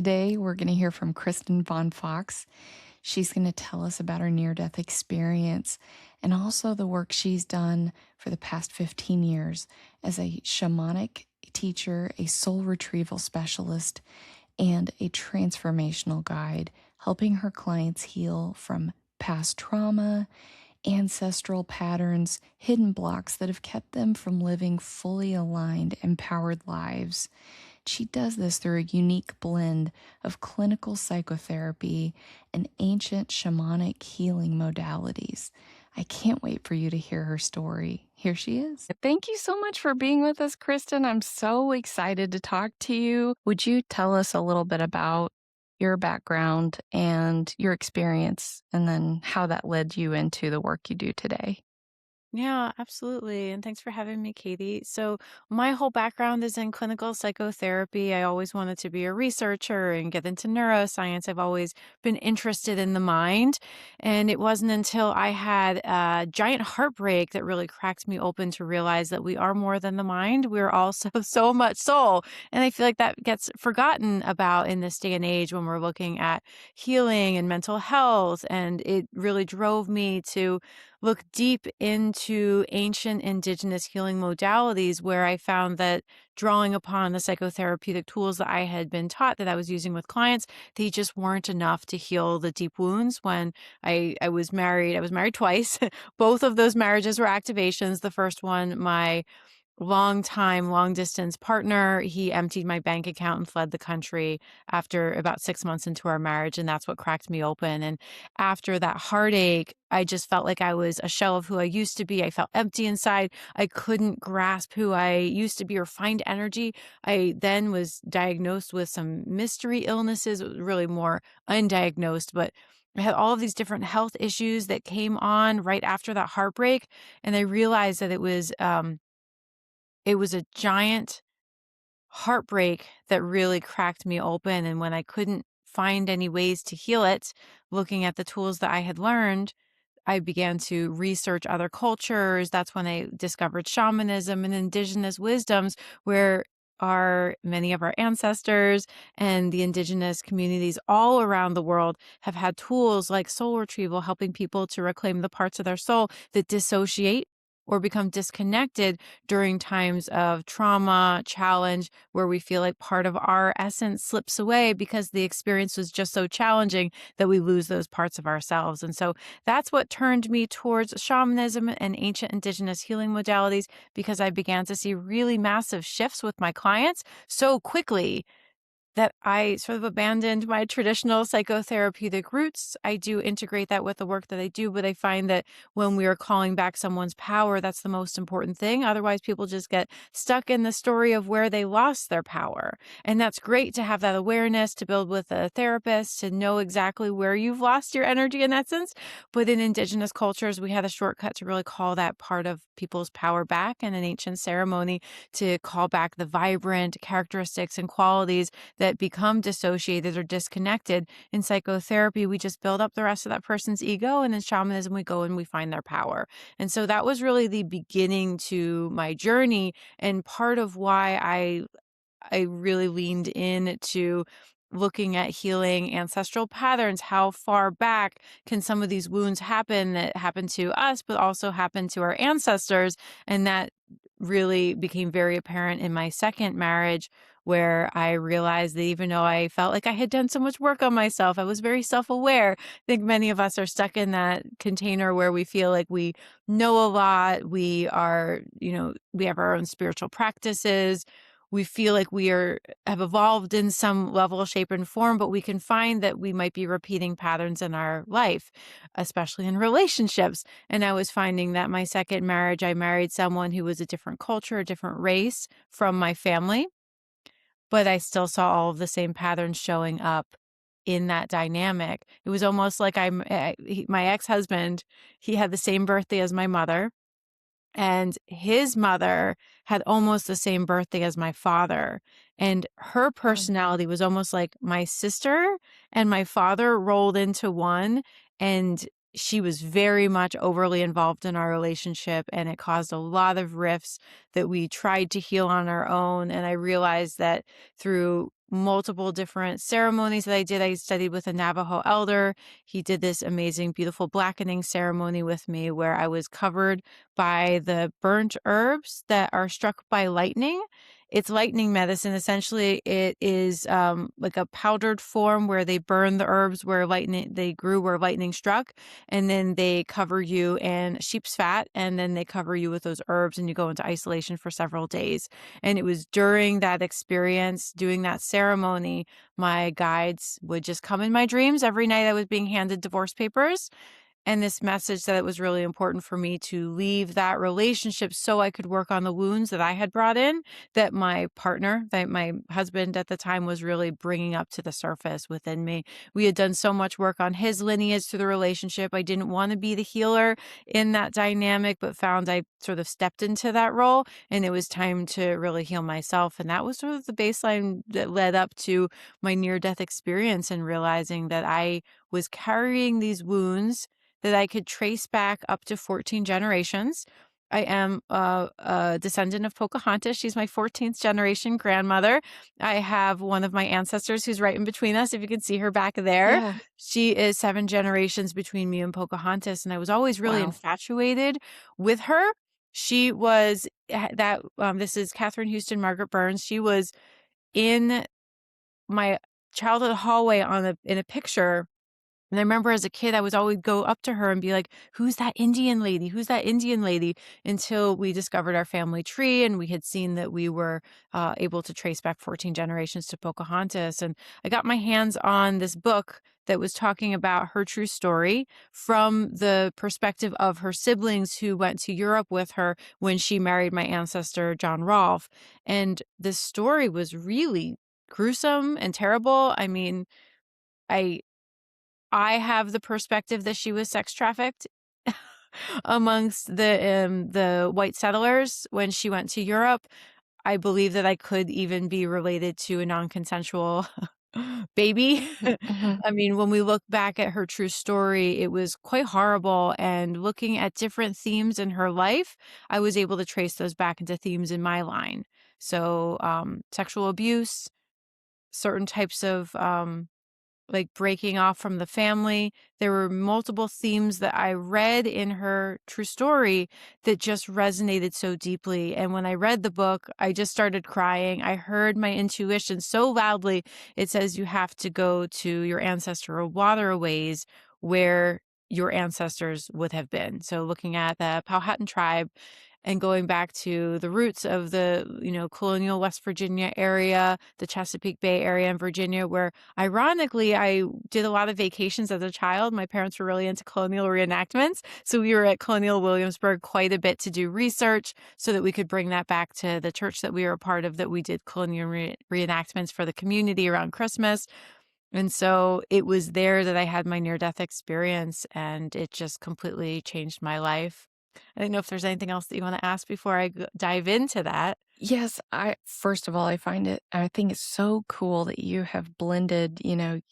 Today, we're going to hear from Kristen Von Foxx. She's going to tell us about her near death experience and also the work she's done for the past 15 years as a shamanic teacher, a soul retrieval specialist, and a transformational guide, helping her clients heal from past trauma, ancestral patterns, hidden blocks that have kept them from living fully aligned, empowered lives. She does this through a unique blend of clinical psychotherapy and ancient shamanic healing modalities. I can't wait for you to hear her story. Here she is. Thank you so much for being with us, Kristen. I'm so excited to talk to you. Would you tell us a little bit about your background and your experience, and then how that led you into the work you do today? Yeah, absolutely. And thanks for having me, Katie. So, my whole background is in clinical psychotherapy. I always wanted to be a researcher and get into neuroscience. I've always been interested in the mind. And it wasn't until I had a giant heartbreak that really cracked me open to realize that we are more than the mind. We're also so much soul. And I feel like that gets forgotten about in this day and age when we're looking at healing and mental health. And it really drove me to look deep into ancient indigenous healing modalities where I found that drawing upon the psychotherapeutic tools that I had been taught that I was using with clients, they just weren't enough to heal the deep wounds. When I was married twice. Both of those marriages were activations. The first one, my long time, long distance partner, he emptied my bank account and fled the country after about 6 months into our marriage. And that's what cracked me open. And after that heartache, I just felt like I was a shell of who I used to be. I felt empty inside. I couldn't grasp who I used to be or find energy. I then was diagnosed with some mystery illnesses. It was really more undiagnosed, but I had all of these different health issues that came on right after that heartbreak. And I realized that it was a giant heartbreak that really cracked me open, and when I couldn't find any ways to heal it, looking at the tools that I had learned, I began to research other cultures. That's when I discovered shamanism and indigenous wisdoms, where are many of our ancestors and the indigenous communities all around the world have had tools like soul retrieval, helping people to reclaim the parts of their soul that dissociate or become disconnected during times of trauma, challenge, where we feel like part of our essence slips away because the experience was just so challenging that we lose those parts of ourselves. And so that's what turned me towards shamanism and ancient indigenous healing modalities, because I began to see really massive shifts with my clients so quickly that I sort of abandoned my traditional psychotherapeutic roots. I do integrate that with the work that I do, but I find that when we are calling back someone's power, that's the most important thing. Otherwise, people just get stuck in the story of where they lost their power. And that's great to have that awareness, to build with a therapist, to know exactly where you've lost your energy in that sense. But in indigenous cultures, we had a shortcut to really call that part of people's power back, and an ancient ceremony to call back the vibrant characteristics and qualities that become dissociated or disconnected. In psychotherapy, we just build up the rest of that person's ego. And in shamanism, we go and we find their power. And so that was really the beginning to my journey, and part of why I really leaned into looking at healing ancestral patterns. How far back can some of these wounds happen that happen to us, but also happen to our ancestors? And that really became very apparent in my second marriage, where I realized that even though I felt like I had done so much work on myself, I was very self-aware. I think many of us are stuck in that container where we feel like we know a lot. We are, we have our own spiritual practices. We feel like have evolved in some level, shape, and form, but we can find that we might be repeating patterns in our life, especially in relationships. And I was finding that my second marriage, I married someone who was a different culture, a different race from my family, but I still saw all of the same patterns showing up in that dynamic. It was almost like my ex-husband, he had the same birthday as my mother, and his mother had almost the same birthday as my father. And her personality was almost like my sister and my father rolled into one. And she was very much overly involved in our relationship. And it caused a lot of rifts that we tried to heal on our own. And I realized that through multiple different ceremonies that I did. I studied with a Navajo elder. He did this amazing, beautiful blackening ceremony with me where I was covered by the burnt herbs that are struck by lightning. It's lightning medicine. Essentially, it is like a powdered form where they burn the herbs where lightning they grew where lightning struck, and then they cover you in sheep's fat, and then they cover you with those herbs, and you go into isolation for several days. And it was during that experience, doing that ceremony, my guides would just come in my dreams every night I was being handed divorce papers, and this message that it was really important for me to leave that relationship so I could work on the wounds that I had brought in, that my partner, that my husband at the time was really bringing up to the surface within me. We had done so much work on his lineage through the relationship. I didn't want to be the healer in that dynamic, but found I sort of stepped into that role, and it was time to really heal myself. And that was sort of the baseline that led up to my near-death experience, and realizing that I was carrying these wounds that I could trace back up to 14 generations. I am a descendant of Pocahontas. She's my 14th generation grandmother. I have one of my ancestors who's right in between us, if you can see her back there. Yeah. She is 7 generations between me and Pocahontas, and I was always really Wow. infatuated with her. She was this is Catherine Houston Margaret Burns. She was in my childhood hallway in a picture, and I remember as a kid, I would always go up to her and be like, "Who's that Indian lady? Who's that Indian lady?" Until we discovered our family tree, and we had seen that we were able to trace back 14 generations to Pocahontas. And I got my hands on this book that was talking about her true story from the perspective of her siblings who went to Europe with her when she married my ancestor, John Rolfe. And this story was really gruesome and terrible. I mean, I I have the perspective that she was sex trafficked amongst the white settlers when she went to Europe. I believe that I could even be related to a non-consensual baby. Mhm, mhm. I mean, when we look back at her true story, it was quite horrible, and looking at different themes in her life, I was able to trace those back into themes in my line. So, sexual abuse, certain types of, like breaking off from the family. There were multiple themes that I read in her true story that just resonated so deeply. And when I read the book, I just started crying. I heard my intuition so loudly. It says you have to go to your ancestral waterways where your ancestors would have been. So looking at the Powhatan tribe and going back to the roots of the, colonial West Virginia area, the Chesapeake Bay area in Virginia, where ironically I did a lot of vacations as a child. My parents were really into colonial reenactments. So we were at Colonial Williamsburg quite a bit to do research so that we could bring that back to the church that we were a part of, that we did colonial reenactments for the community around Christmas. And so it was there that I had my near-death experience, and it just completely changed my life. I don't know if there's anything else that you wanna ask before I dive into that. Yes, I first of all, I think it's so cool that you have blended,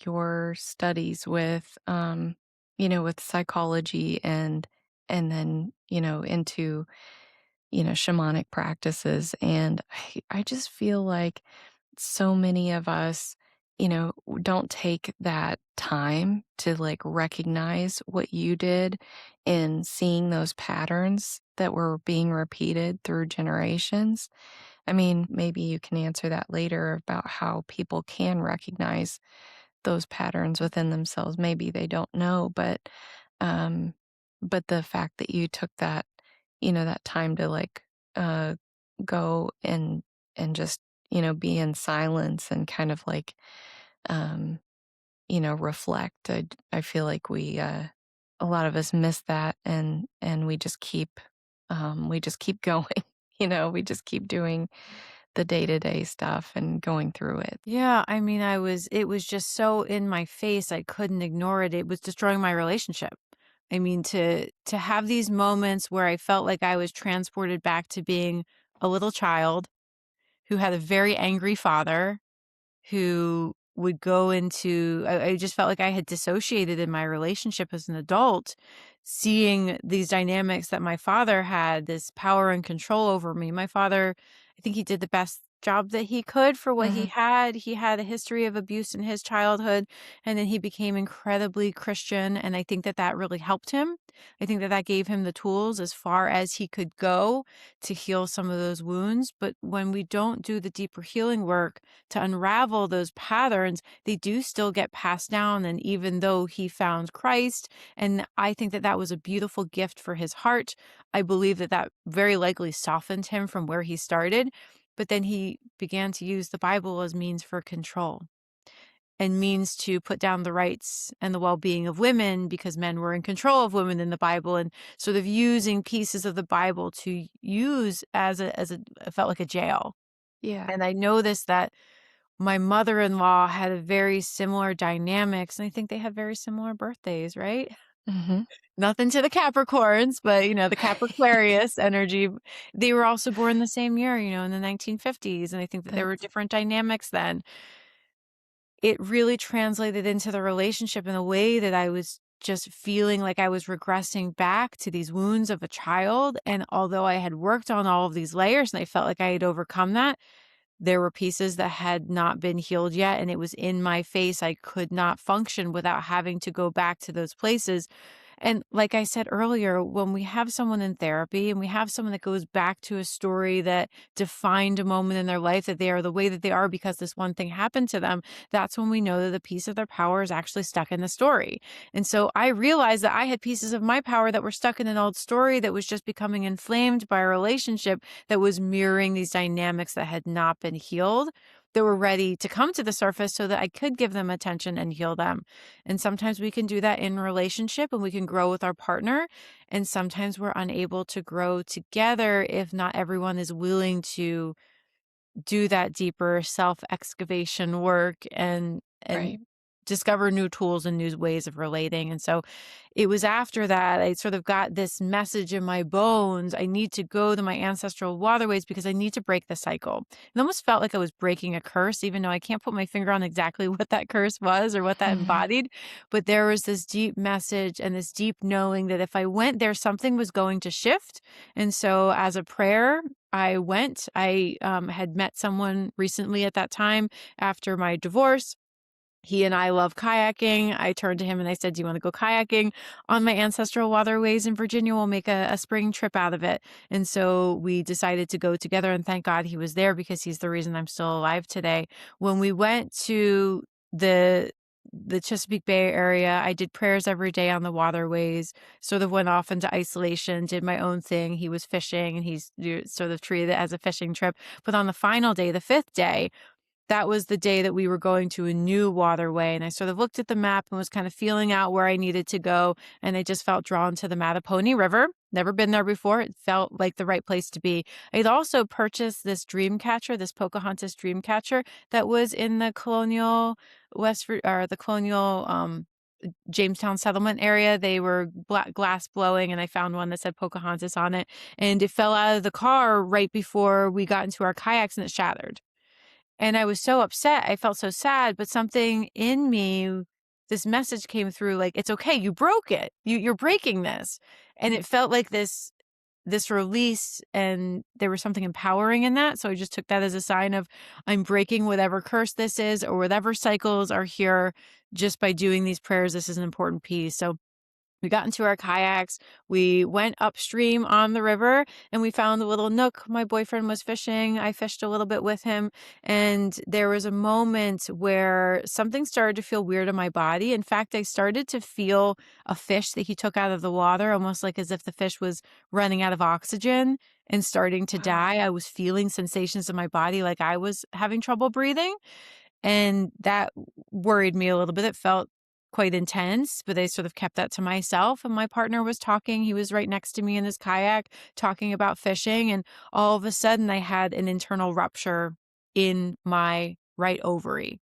your studies with with psychology and then, into, shamanic practices. And I just feel like so many of us, don't take that time to like recognize what you did in seeing those patterns that were being repeated through generations. I mean, maybe you can answer that later about how people can recognize those patterns within themselves. Maybe they don't know, um, but the fact that you took that, that time to like uh, go and just be in silence and kind of like um, reflect. I feel like a lot of us miss that and we just keep going. We just keep doing the day-to-day stuff and going through it. Yeah, I mean, it was just so in my face, I couldn't ignore it. It was destroying my relationship. I mean, to have these moments where I felt like I was transported back to being a little child who had a very angry father, who would go into I just felt like I had dissociated in my relationship as an adult, seeing these dynamics that my father had, this power and control over me. My father, I think he did the best job that he could for what he Mhm. had. He had a history of abuse in his childhood, and then he became incredibly Christian, and I think that that really helped him. I think that that gave him the tools as far as he could go to heal some of those wounds, but when we don't do the deeper healing work to unravel those patterns, they do still get passed down, and even though he found Christ, and I think that that was a beautiful gift for his heart, I believe that that very likely softened him from where he started, but then he began to use the Bible as means for control and means to put down the rights and the well-being of women because men were in control of women in the Bible, and sort of using pieces of the Bible to use as a it felt like a jail. Yeah. And I noticed that my mother-in-law had a very similar dynamics, and I think they had very similar birthdays, right? Mhm. Nothing to the Capricorns, but, the Capriquarius energy. They were also born the same year, in the 1950s, and I think that there were That's different dynamics then. It really translated into the relationship in a way that I was just feeling like I was regressing back to these wounds of a child, and although I had worked on all of these layers and I felt like I had overcome that, there were pieces that had not been healed yet, and it was in my face. I could not function without having to go back to those places. And like I said earlier, when we have someone in therapy and we have someone that goes back to a story that defined a moment in their life that they are the way that they are because this one thing happened to them, that's when we know that the piece of their power is actually stuck in the story. And so I realized that I had pieces of my power that were stuck in an old story that was just becoming inflamed by a relationship that was mirroring these dynamics that had not been healed, that were ready to come to the surface so that I could give them attention and heal them. And sometimes we can do that in relationship and we can grow with our partner. And sometimes we're unable to grow together if not everyone is willing to do that deeper self-excavation work and right. discover new tools and new ways of relating. And so it was after that I sort of got this message in my bones. I need to go to my ancestral waterways because I need to break the cycle. It almost felt like I was breaking a curse, even though I can't put my finger on exactly what that curse was or what that Mhm. embodied. But there was this deep message and this deep knowing that if I went there, something was going to shift. And so as a prayer, I went. I had met someone recently at that time after my divorce. He and I love kayaking. I turned to him and I said, "Do you want to go kayaking on my ancestral waterways in Virginia? We'll make a spring trip out of it." And so we decided to go together. And thank God he was there because he's the reason I'm still alive today. When we went to the Chesapeake Bay area, I did prayers every day on the waterways, sort of went off into isolation, did my own thing. He was fishing and he's sort of treated it as a fishing trip. But on the final day, the fifth day, that was the day that we were going to a new waterway, and I sort of looked at the map and was kind of feeling out where I needed to go, and I just felt drawn to the Mattapony River. Never been there before. It felt like the right place to be. I'd also purchased this dream catcher, this Pocahontas dream catcher that was in the colonial or the colonial Jamestown settlement area. They were glass blowing, and I found one that said Pocahontas on it, and it fell out of the car right before we got into our kayaks, and it shattered. And I was so upset. I felt so sad, but something in me, this message came through like, it's okay. You broke it. You're breaking this. And it felt like this release, and there was something empowering in that. So I just took that as a sign of I'm breaking whatever curse this is or whatever cycles are here just by doing these prayers. This is an important piece. So we got into our kayaks. We went upstream on the river and we found a little nook. My boyfriend was fishing. I fished a little bit with him. And there was a moment where something started to feel weird in my body. In fact, I started to feel a fish that he took out of the water, almost like as if the fish was running out of oxygen and starting to Wow. die. I was feeling sensations in my body like I was having trouble breathing. And that worried me a little bit. It felt quite intense, but I sort of kept that to myself. And my partner was talking. He was right next to me in his kayak talking about fishing. And all of a sudden, I had an internal rupture in my right ovary.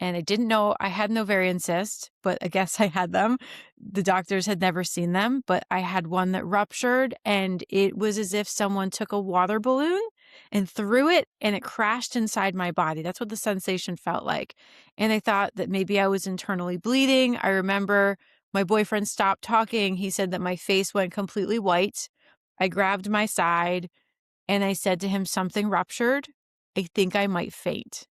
And I didn't know I had an ovarian cyst, but I guess I had them. The doctors had never seen them, but I had one that ruptured, and it was as if someone took a water balloon and threw it and it crashed inside my body. That's what the sensation felt like. And I thought that maybe I was internally bleeding. I remember my boyfriend stopped talking. He said that my face went completely white. I grabbed my side and I said to him, "Something ruptured." I think I might faint.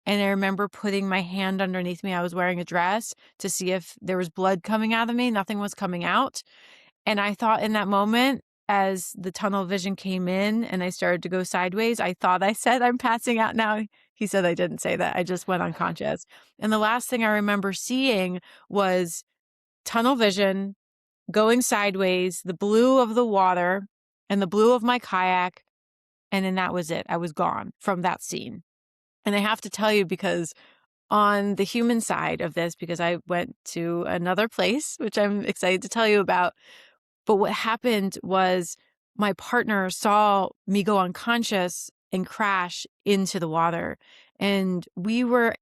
And I remember putting my hand underneath me. I was wearing a dress to see if there was blood coming out of me. Nothing was coming out. And I thought in that moment, as the tunnel vision came in and I started to go sideways, I thought I said, I'm passing out now. He said I didn't say that. I just went unconscious. And the last thing I remember seeing was tunnel vision, going sideways, the blue of the water and the blue of my kayak. And then that was it. I was gone from that scene. And I have to tell you, because on the human side of this, because I went to another place, which I'm excited to tell you about. But what happened was my partner saw me go unconscious and crash into the water. And we were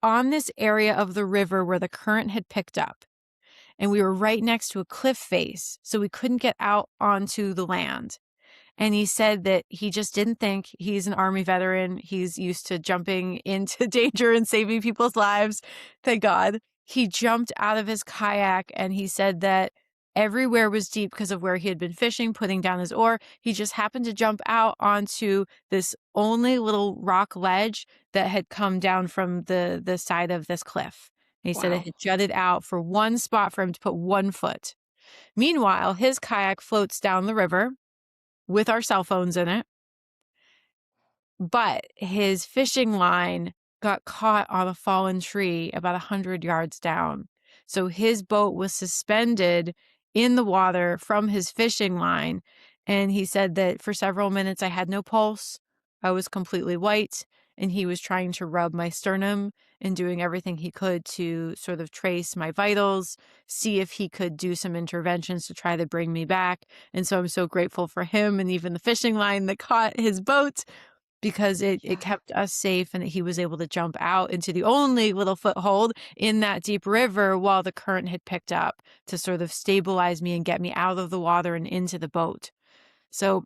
on this area of the river where the current had picked up. And we were right next to a cliff face, so we couldn't get out onto the land. And he said that he just didn't think. He's an Army veteran. He's used to jumping into danger and saving people's lives. Thank God. He jumped out of his kayak and he said that everywhere was deep because of where he had been fishing, putting down his oar. He just happened to jump out onto this only little rock ledge that had come down from the side of this cliff. And he said it Wow. had jutted out for one spot for him to put 1 foot. Meanwhile, his kayak floats down the river with our cell phones in it, but his fishing line got caught on a fallen tree about 100 yards down. So his boat was suspended in the water from his fishing line. And he said that for several minutes I had no pulse. I was completely white, and he was trying to rub my sternum and doing everything he could to sort of trace my vitals, see if he could do some interventions to try to bring me back. And so I'm so grateful for him and even the fishing line that caught his boat, because it Yeah. kept us safe, and that he was able to jump out into the only little foothold in that deep river while the current had picked up to sort of stabilize me and get me out of the water and into the boat. So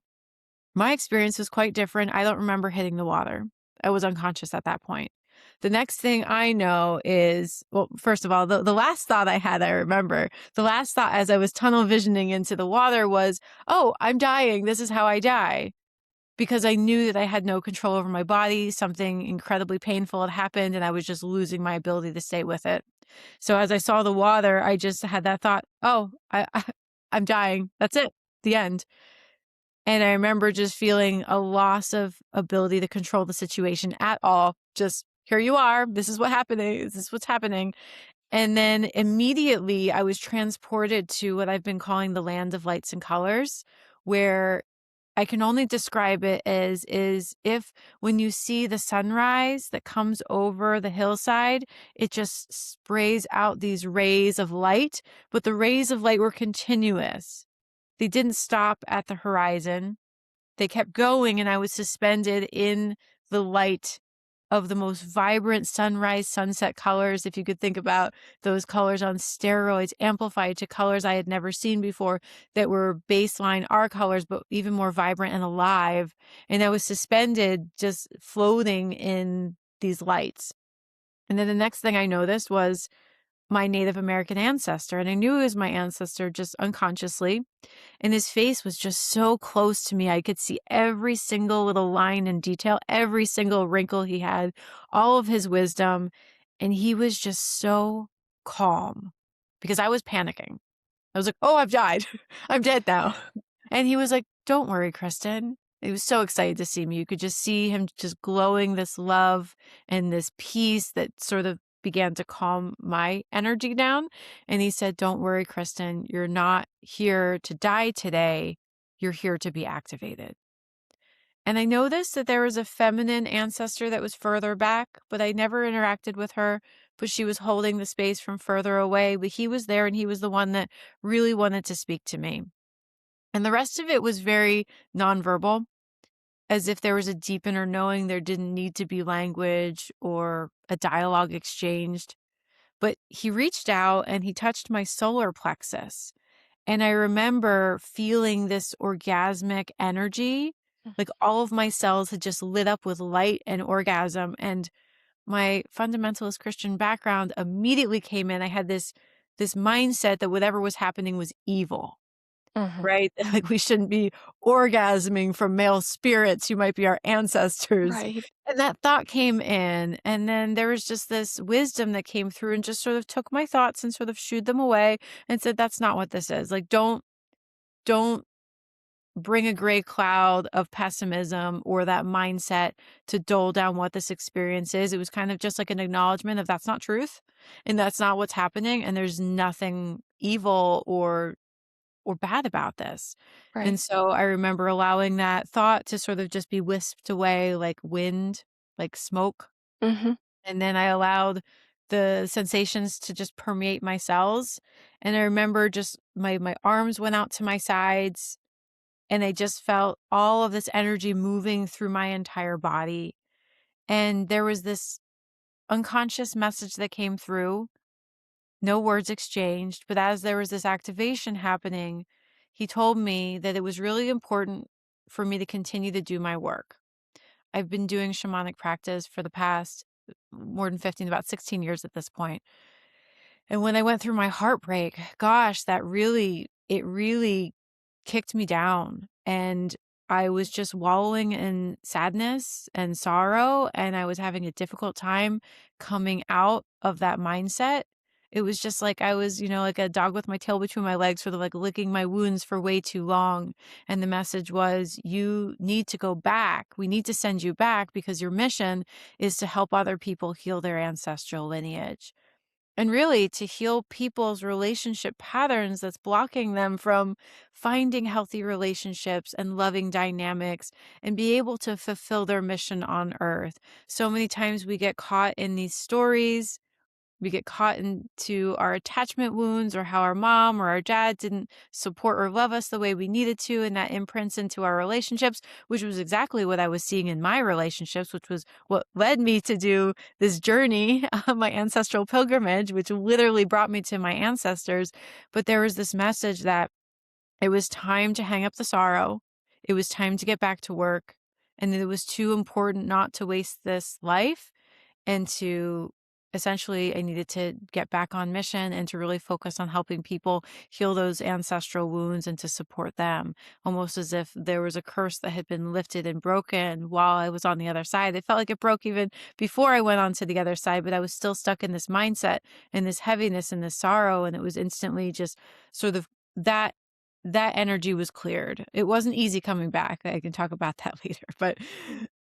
my experience was quite different. I don't remember hitting the water. I was unconscious at that point. The next thing I know is, well, first of all, the last thought I had, I remember, the last thought as I was tunnel visioning into the water was, oh, I'm dying. This is how I die. Because I knew that I had no control over my body. Something incredibly painful had happened, and I was just losing my ability to stay with it. So as I saw the water, I just had that thought, oh, I'm dying. That's it. The end. And I remember just feeling a loss of ability to control the situation at all. Just, here you are. This is what happening. This is what's happening. And then immediately I was transported to what I've been calling the land of lights and colors, where I can only describe it as is if when you see the sunrise that comes over the hillside, it just sprays out these rays of light, but the rays of light were continuous. They didn't stop at the horizon. They kept going, and I was suspended in the light of the most vibrant sunrise, sunset colors. If you could think about those colors on steroids, amplified to colors I had never seen before that were baseline our colors, but even more vibrant and alive. And I was suspended, just floating in these lights. And then the next thing I noticed was my Native American ancestor. And I knew he was my ancestor just unconsciously. And his face was just so close to me. I could see every single little line and detail, every single wrinkle he had, all of his wisdom. And he was just so calm, because I was panicking. I was like, oh, I've died. I'm dead now. And he was like, don't worry, Kristen. He was so excited to see me. You could just see him just glowing this love and this peace that sort of began to calm my energy down. And he said, don't worry, Kristen, you're not here to die today. You're here to be activated. And I noticed that there was a feminine ancestor that was further back, but I never interacted with her. But she was holding the space from further away. But he was there, and he was the one that really wanted to speak to me. And the rest of it was very nonverbal, as if there was a deep inner knowing. There didn't need to be language or a dialogue exchanged. But he reached out and he touched my solar plexus. And I remember feeling this orgasmic energy, like all of my cells had just lit up with light and orgasm. And my fundamentalist Christian background immediately came in. I had this mindset that whatever was happening was evil. Mhm. right? Like, we shouldn't be orgasming from male spirits who might be our ancestors. Right. And that thought came in, and then there was just this wisdom that came through and just sort of took my thoughts and sort of shooed them away and said, "That's not what this is. Like, don't bring a gray cloud of pessimism or that mindset to dull down what this experience is." It was kind of just like an acknowledgement of that's not truth and that's not what's happening, and there's nothing evil or bad about this. And Right. so I remember allowing that thought to sort of just be whisked away like wind, like smoke. Mhm. And then I allowed the sensations to just permeate my cells. And I remember just my arms went out to my sides and I just felt all of this energy moving through my entire body. And there was this unconscious message that came through, no words exchanged, but as there was this activation happening, he told me that it was really important for me to continue to do my work. I've been doing shamanic practice for the past more than 15, about 16 years at this point. And when I went through my heartbreak, gosh, it really kicked me down. And I was just wallowing in sadness and sorrow. And I was having a difficult time coming out of that mindset. It was just like I was, like a dog with my tail between my legs, sort of like licking my wounds for way too long. And the message was, you need to go back. We need to send you back because your mission is to help other people heal their ancestral lineage. And really to heal people's relationship patterns that's blocking them from finding healthy relationships and loving dynamics and be able to fulfill their mission on earth. So many times we get caught in these stories, we get caught into our attachment wounds or how our mom or our dad didn't support or love us the way we needed to, and that imprints into our relationships, which was exactly what I was seeing in my relationships, which was what led me to do this journey, my ancestral pilgrimage, which literally brought me to my ancestors. But there was this message that it was time to hang up the sorrow. It was time to get back to work. And that it was too important not to waste this life and to essentially I needed to get back on mission and to really focus on helping people heal those ancestral wounds and to support them, almost as if there was a curse that had been lifted and broken while I was on the other side. It felt like it broke even before I went on to the other side, but I was still stuck in this mindset and this heaviness and this sorrow, and it was instantly just sort of that that energy was cleared. It wasn't easy coming back. I can talk about that later, but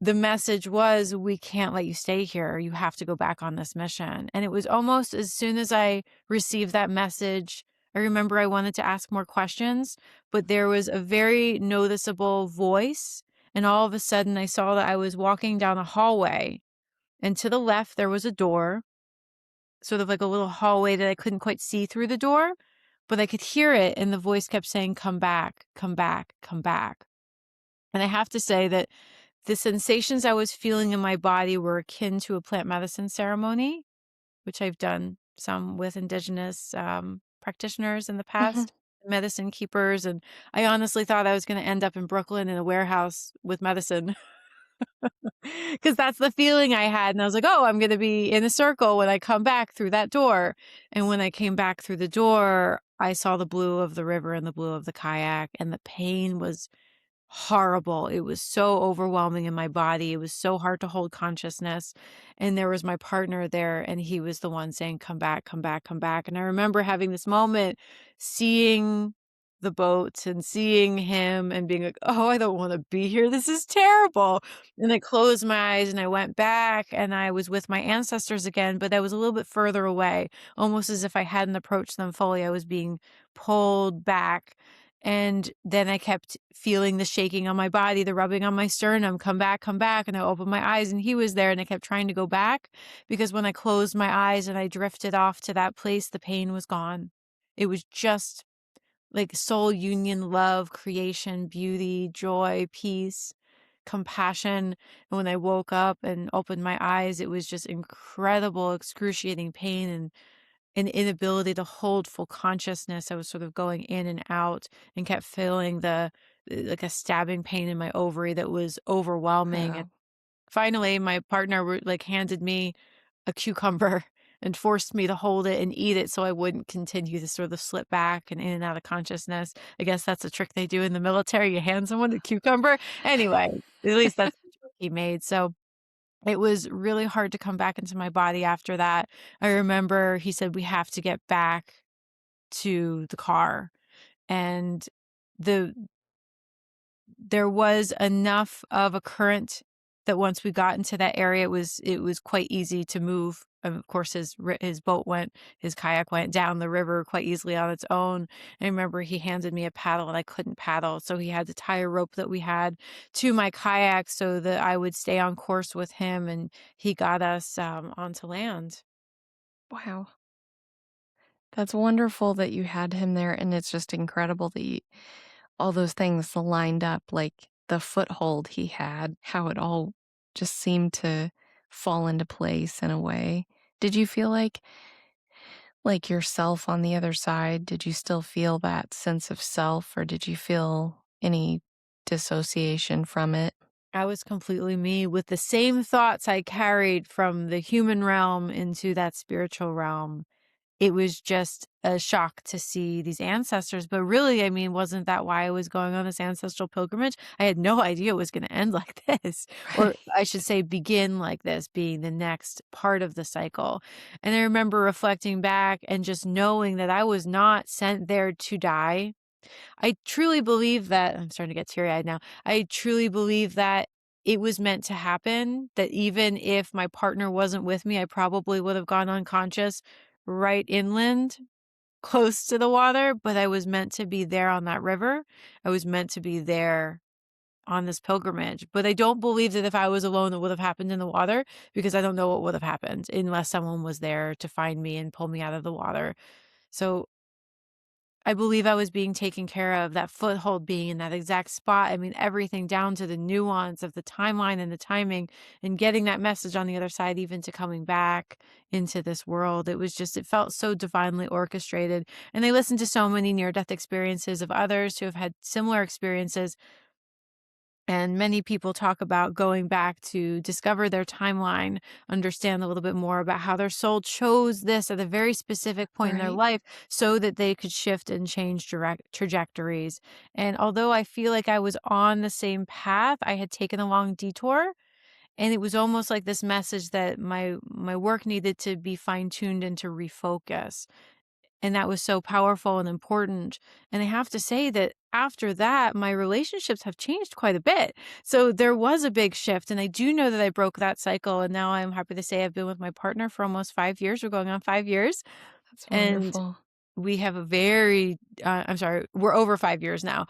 the message was, we can't let you stay here. You have to go back on this mission. And it was almost as soon as I received that message, I remember I wanted to ask more questions, but there was a very noticeable voice. And all of a sudden I saw that I was walking down a hallway, and to the left there was a door, sort of like a little hallway that I couldn't quite see through the door, but I could hear it. And the voice kept saying, come back, come back, come back. And I have to say that the sensations I was feeling in my body were akin to a plant medicine ceremony, which I've done some with indigenous practitioners in the Mhm. past, medicine keepers. And I honestly thought I was going to end up in Brooklyn in a warehouse with medicine because that's the feeling I had. And I was like, oh, I'm going to be in a circle when I come back through that door. And when I came back through the door, I saw the blue of the river and the blue of the kayak, and the pain was horrible. It was so overwhelming in my body. It was so hard to hold consciousness. And there was my partner there, and he was the one saying, come back, come back, come back. And I remember having this moment, seeing the boat and seeing him and being like, oh, I don't want to be here. This is terrible. And I closed my eyes and I went back and I was with my ancestors again, but I was a little bit further away, almost as if I hadn't approached them fully. I was being pulled back. And then I kept feeling the shaking on my body, the rubbing on my sternum, come back, come back. And I opened my eyes and he was there, and I kept trying to go back because when I closed my eyes and I drifted off to that place, the pain was gone. It was just like soul union, love, creation, beauty, joy, peace, compassion. And when I woke up and opened my eyes, it was just incredible, excruciating pain and an inability to hold full consciousness. I was sort of going in and out and kept feeling the like a stabbing pain in my ovary that was overwhelming. And Oh. finally, my partner like handed me a cucumber and forced me to hold it and eat it so I wouldn't continue to sort of slip back and in and out of consciousness. I guess that's a trick they do in the military. You hand someone a cucumber. Anyway, at least that's the joke he made. So it was really hard to come back into my body after that. I remember he said, "We have to get back to the car." And the there was enough of a current that once we got into that area, it was quite easy to move. Of course, his kayak went down the river quite easily on its own. I remember he handed me a paddle and I couldn't paddle, so he had to tie a rope that we had to my kayak so that I would stay on course with him, and he got us onto land. Wow. That's wonderful that you had him there, and it's just incredible that all those things lined up, like the foothold he had, how it all just seemed to fall into place in a way. Did you feel like yourself on the other side? Did you still feel that sense of self, or did you feel any dissociation from it? I was completely me with the same thoughts I carried from the human realm into that spiritual realm. It was just a shock to see these ancestors, but really, I mean, wasn't that why I was going on this ancestral pilgrimage? I had no idea it was gonna end like this, or Right. I should say begin like this, being the next part of the cycle. And I remember reflecting back and just knowing that I was not sent there to die. I truly believe that I'm starting to get teary-eyed now. I truly believe that it was meant to happen, that even if my partner wasn't with me, I probably would have gone unconscious right inland, close to the water, but I was meant to be there on that river. I was meant to be there on this pilgrimage. But I don't believe that if I was alone, it would have happened in the water, because I don't know what would have happened unless someone was there to find me and pull me out of the water. So I believe I was being taken care of, that foothold being in that exact spot. I mean, everything down to the nuance of the timeline and the timing and getting that message on the other side, even to coming back into this world. It felt so divinely orchestrated. And I listened to so many near death experiences of others who have had similar experiences, and many people talk about going back to discover their timeline, understand a little bit more about how their soul chose this at a very specific point in their Right. life so that they could shift and change direct trajectories. And although I feel like I was on the same path, I had taken a long detour, and it was almost like this message that my work needed to be fine-tuned and to refocus. And that was so powerful and important. And I have to say that after that, my relationships have changed quite a bit. So there was a big shift. And I do know that I broke that cycle. And now I'm happy to say I've been with my partner for almost 5 years. We're going on 5 years. That's And wonderful. we have I'm sorry, we're over 5 years now.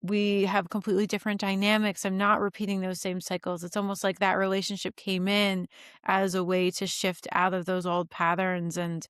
We have completely different dynamics. I'm not repeating those same cycles. It's almost like that relationship came in as a way to shift out of those old patterns. And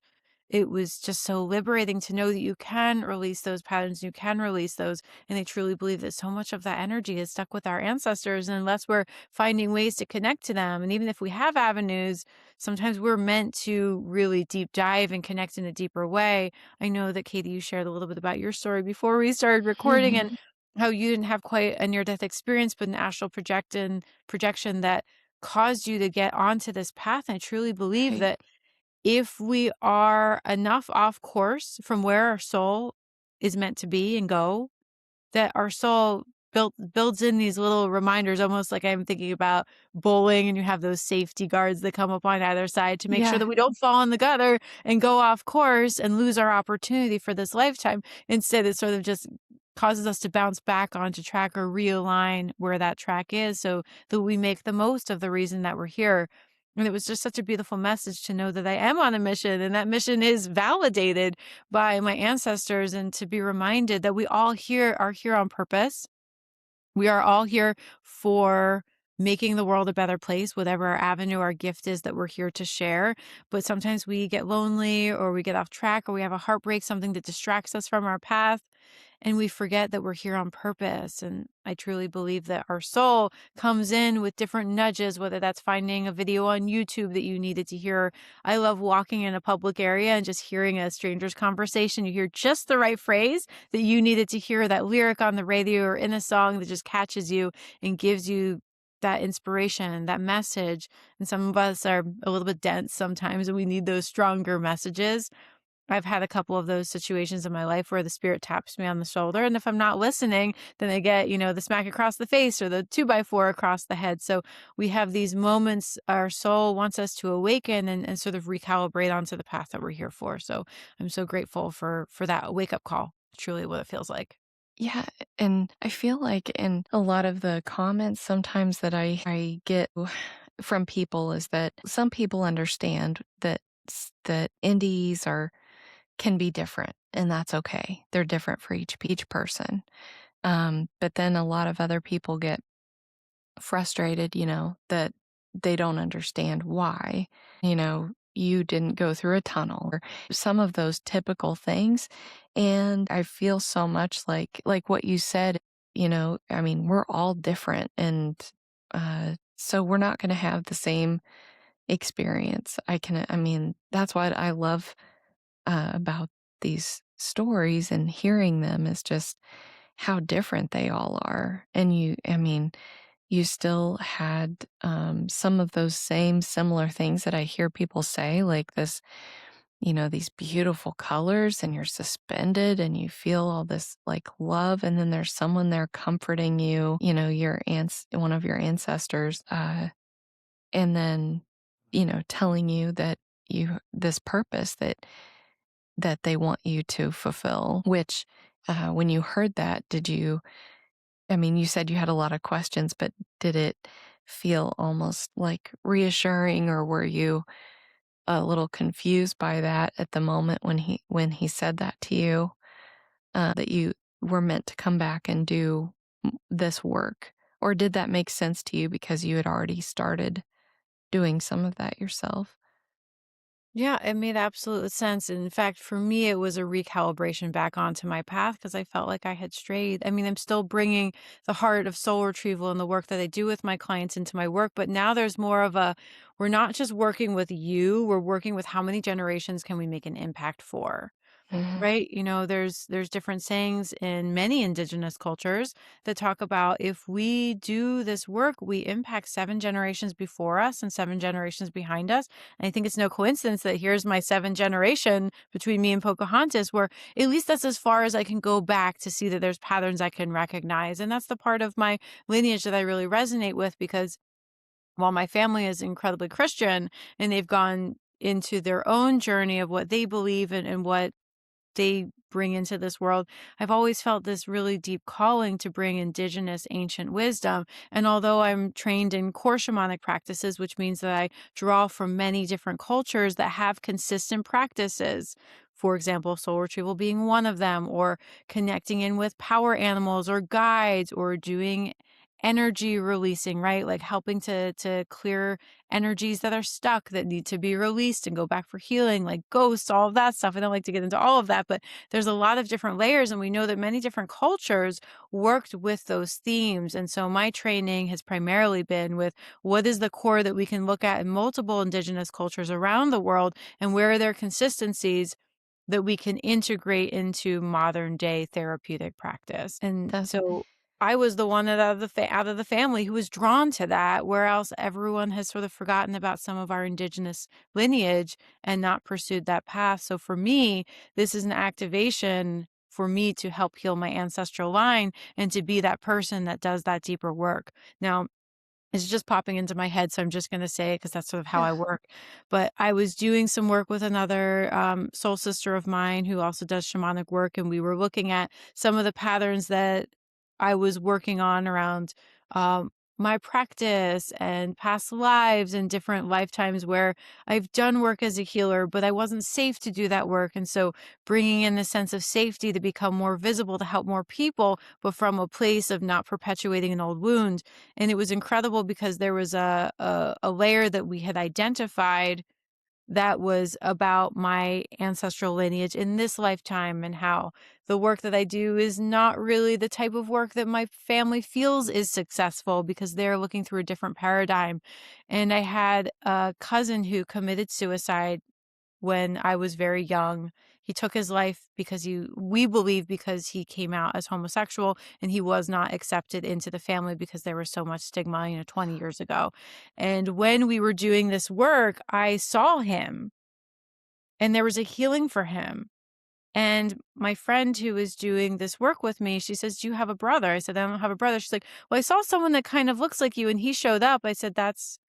it was just so liberating to know that you can release those patterns, you can release those. And I truly believe that so much of that energy is stuck with our ancestors. And unless we're finding ways to connect to them, and even if we have avenues, sometimes we're meant to really deep dive and connect in a deeper way. I know that Katie, you shared a little bit about your story before we started recording, and how you didn't have quite a near death experience, but an astral projection that caused you to get onto this path. I truly believe Right. that if we are enough off course from where our soul is meant to be and go, that our soul builds in these little reminders, almost like I'm thinking about bowling, and you have those safety guards that come up on either side to make sure Yeah. that we don't fall in the gutter and go off course and lose our opportunity for this lifetime. Instead, it sort of just causes us to bounce back onto track or realign where that track is so that we make the most of the reason that we're here. And it was just such a beautiful message to know that I am on a mission, and that mission is validated by my ancestors, and to be reminded that we all here are here on purpose. We are all here for making the world a better place, whatever our avenue, our gift is that we're here to share. But sometimes we get lonely, or we get off track, or we have a heartbreak, something that distracts us from our path, and we forget that we're here on purpose. And I truly believe that our soul comes in with different nudges, whether that's finding a video on YouTube that you needed to hear. I love walking in a public area and just hearing a stranger's conversation. You hear just the right phrase that you needed to hear, that lyric on the radio or in a song that just catches you and gives you that inspiration, that message. And some of us are a little bit dense sometimes and we need those stronger messages. I've had a couple of those situations in my life where the spirit taps me on the shoulder, and if I'm not listening, then I get, the smack across the face or the 2 by 4 across the head. So we have these moments our soul wants us to awaken and sort of recalibrate onto the path that we're here for. So I'm so grateful for that wake up call. Truly what it feels like. Yeah, and I feel like in a lot of the comments sometimes that I get from people is that some people understand that that NDEs are can be different, and that's okay. They're different for each person. But then a lot of other people get frustrated, that they don't understand why, you didn't go through a tunnel or some of those typical things. And I feel so much like what you said, I mean, we're all different and so we're not going to have the same experience. I mean, that's what I love about these stories and hearing them is just how different they all are. And I mean, you still had some of those same similar things that I hear people say, like this, these beautiful colors, and you're suspended and you feel all this like love. And then there's someone there comforting you, one of your ancestors, and then, telling you that this purpose that they want you to fulfill, which when you heard that, I mean, you said you had a lot of questions, but did it feel almost like reassuring, or were you a little confused by that at the moment when he said that to you, that you were meant to come back and do this work? Or did that make sense to you because you had already started doing some of that yourself? Yeah, it made absolute sense. In fact, for me, it was a recalibration back onto my path because I felt like I had strayed. I mean, I'm still bringing the heart of soul retrieval and the work that I do with my clients into my work, but now there's more of we're not just working with you, we're working with how many generations can we make an impact for. Mhm. Right? There's different sayings in many indigenous cultures that talk about if we do this work, we impact 7 generations before us and 7 generations behind us. And I think it's no coincidence that here's my 7th generation between me and Pocahontas, where at least that's as far as I can go back to see that there's patterns I can recognize. And that's the part of my lineage that I really resonate with because while my family is incredibly Christian and they've gone into their own journey of what they believe and what they bring into this world, I've always felt this really deep calling to bring indigenous ancient wisdom. And although I'm trained in core shamanic practices, which means that I draw from many different cultures that have consistent practices, for example, soul retrieval being one of them, or connecting in with power animals or guides, or doing energy releasing, right? Like helping to clear energies that are stuck that need to be released and go back for healing, like ghosts, all of that stuff. I don't like to get into all of that, but there's a lot of different layers. And we know that many different cultures worked with those themes. And so my training has primarily been with what is the core that we can look at in multiple indigenous cultures around the world and where are their consistencies that we can integrate into modern day therapeutic practice. And That so I was the one out of the family who was drawn to that, where else everyone has sort of forgotten about some of our indigenous lineage and not pursued that path. So for me, this is an activation for me to help heal my ancestral line and to be that person that does that deeper work. Now, it's just popping into my head, so I'm just gonna say it because that's sort of how yeah. I work. But I was doing some work with another, soul sister of mine who also does shamanic work, and we were looking at some of the patterns that I was working on around, my practice and past lives and different lifetimes where I've done work as a healer, but I wasn't safe to do that work, and so bringing in the sense of safety to become more visible to help more people, but from a place of not perpetuating an old wound. And it was incredible because there was a layer that we had identified that was about my ancestral lineage in this lifetime and how the work that I do is not really the type of work that my family feels is successful because they're looking through a different paradigm. And I had a cousin who committed suicide when I was very young. He took his life because we believe because he came out as homosexual and he was not accepted into the family because there was so much stigma, 20 years ago. And when we were doing this work, I saw him and there was a healing for him. And my friend who was doing this work with me, she says, "Do you have a brother?" I said, "I don't have a brother." She's like, "Well, I saw someone that kind of looks like you and he showed up." I said, That's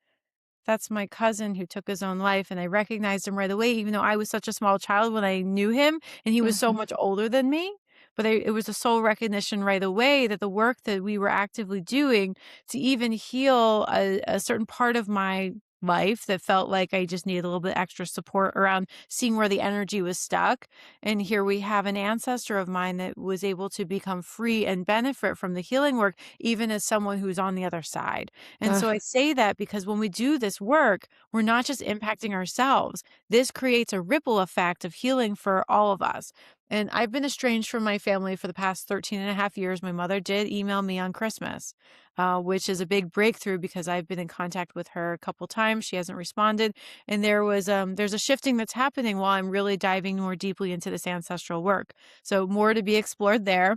my cousin who took his own life, and I recognized him right away, even though I was such a small child when I knew him, and he was so Mhm. much older than me. But it was a soul recognition right away that the work that we were actively doing to even heal a certain part of my life that felt like I just needed a little bit extra support around seeing where the energy was stuck. And here we have an ancestor of mine that was able to become free and benefit from the healing work, even as someone who's on the other side. And Ugh, so I say that because when we do this work, we're not just impacting ourselves. This creates a ripple effect of healing for all of us. And I've been estranged from my family for the past 13 and a half years. My mother did email me on Christmas, which is a big breakthrough because I've been in contact with her a couple times. She hasn't responded. And there's a shifting that's happening while I'm really diving more deeply into this ancestral work. So more to be explored there.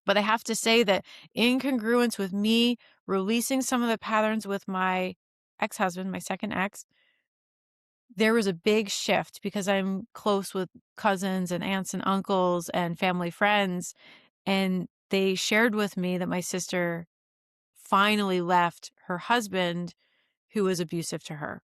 But I have to say that in congruence with me releasing some of the patterns with my ex-husband, my second ex, there was a big shift because I'm close with cousins and aunts and uncles and family friends. And they shared with me that my sister finally left her husband who was abusive to her.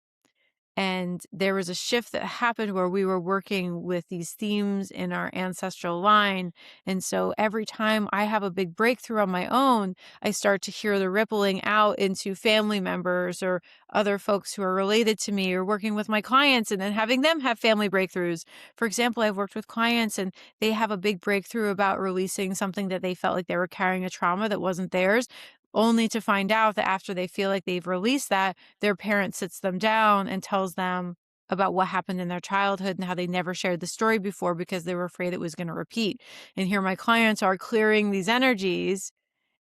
And there was a shift that happened where we were working with these themes in our ancestral line. And so every time I have a big breakthrough on my own, I start to hear the rippling out into family members or other folks who are related to me or working with my clients and then having them have family breakthroughs. For example, I've worked with clients and they have a big breakthrough about releasing something that they felt like they were carrying a trauma that wasn't theirs, only to find out that after they feel like they've released that, their parent sits them down and tells them about what happened in their childhood and how they never shared the story before because they were afraid it was going to repeat. And here my clients are clearing these energies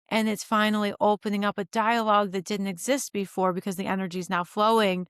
and it's finally opening up a dialogue that didn't exist before because the energy is now flowing.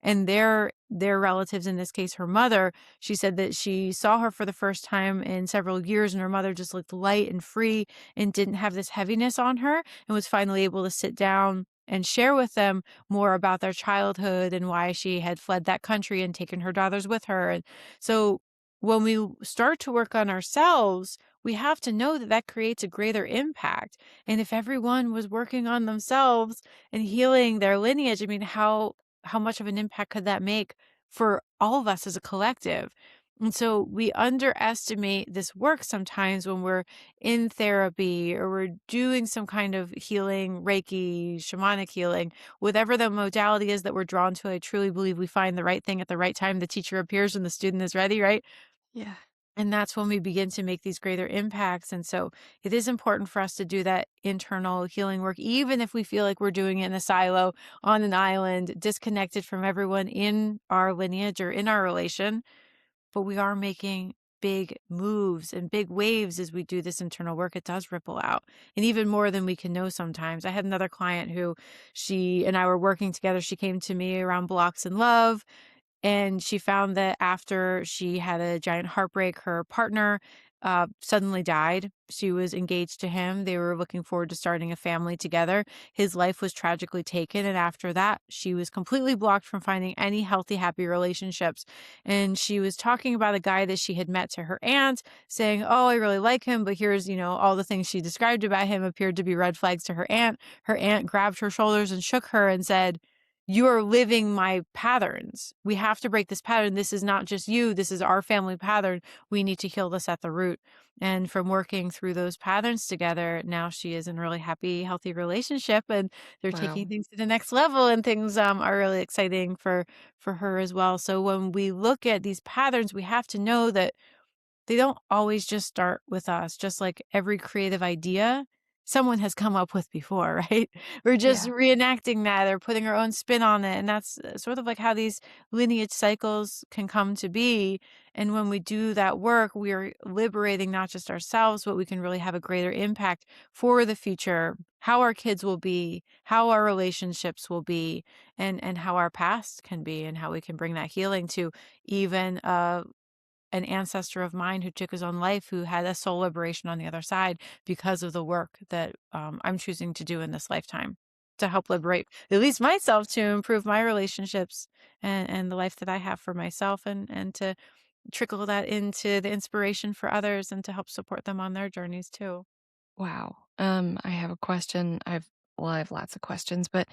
And their relatives, in this case her mother, she said that she saw her for the first time in several years and her mother just looked light and free and didn't have this heaviness on her and was finally able to sit down and share with them more about their childhood and why she had fled that country and taken her daughters with her. And so when we start to work on ourselves, we have to know that that creates a greater impact. And if everyone was working on themselves and healing their lineage, I mean, how much of an impact could that make for all of us as a collective? And so we underestimate this work sometimes when we're in therapy or we're doing some kind of healing, Reiki, shamanic healing, whatever the modality is that we're drawn to. I truly believe we find the right thing at the right time. The teacher appears when the student is ready, right? yeah. And that's when we begin to make these greater impacts. And so it is important for us to do that internal healing work, even if we feel like we're doing it in a silo on an island, disconnected from everyone in our lineage or in our relation. But we are making big moves and big waves as we do this internal work. It does ripple out, and even more than we can know sometimes. I had another client who she and I were working together. She came to me around blocks in love. And she found that after she had a giant heartbreak, her partner suddenly died. She was engaged to him. They were looking forward to starting a family together. His life was tragically taken. And after that, she was completely blocked from finding any healthy, happy relationships. And she was talking about a guy that she had met to her aunt, saying, "Oh, I really like him, but here's, all the things she described about him appeared to be red flags to her aunt." Her aunt grabbed her shoulders and shook her and said, "You are living my patterns. We have to break this pattern. This is not just you. This is our family pattern. We need to heal this at the root." And from working through those patterns together, now she is in a really happy, healthy relationship and they're taking Wow. things to the next level and things are really exciting for her as well. So when we look at these patterns, we have to know that they don't always just start with us, just like every creative idea someone has come up with before, right? We're just Yeah. reenacting that or putting our own spin on it. And that's sort of like how these lineage cycles can come to be. And when we do that work, we are liberating not just ourselves, but we can really have a greater impact for the future, how our kids will be, how our relationships will be, and how our past can be, and how we can bring that healing to even an ancestor of mine who took his own life, who had a soul liberation on the other side because of the work that I'm choosing to do in this lifetime to help liberate at least myself, to improve my relationships and the life that I have for myself, and to trickle that into the inspiration for others and to help support them on their journeys too. Wow. I have a question. I have lots of questions, but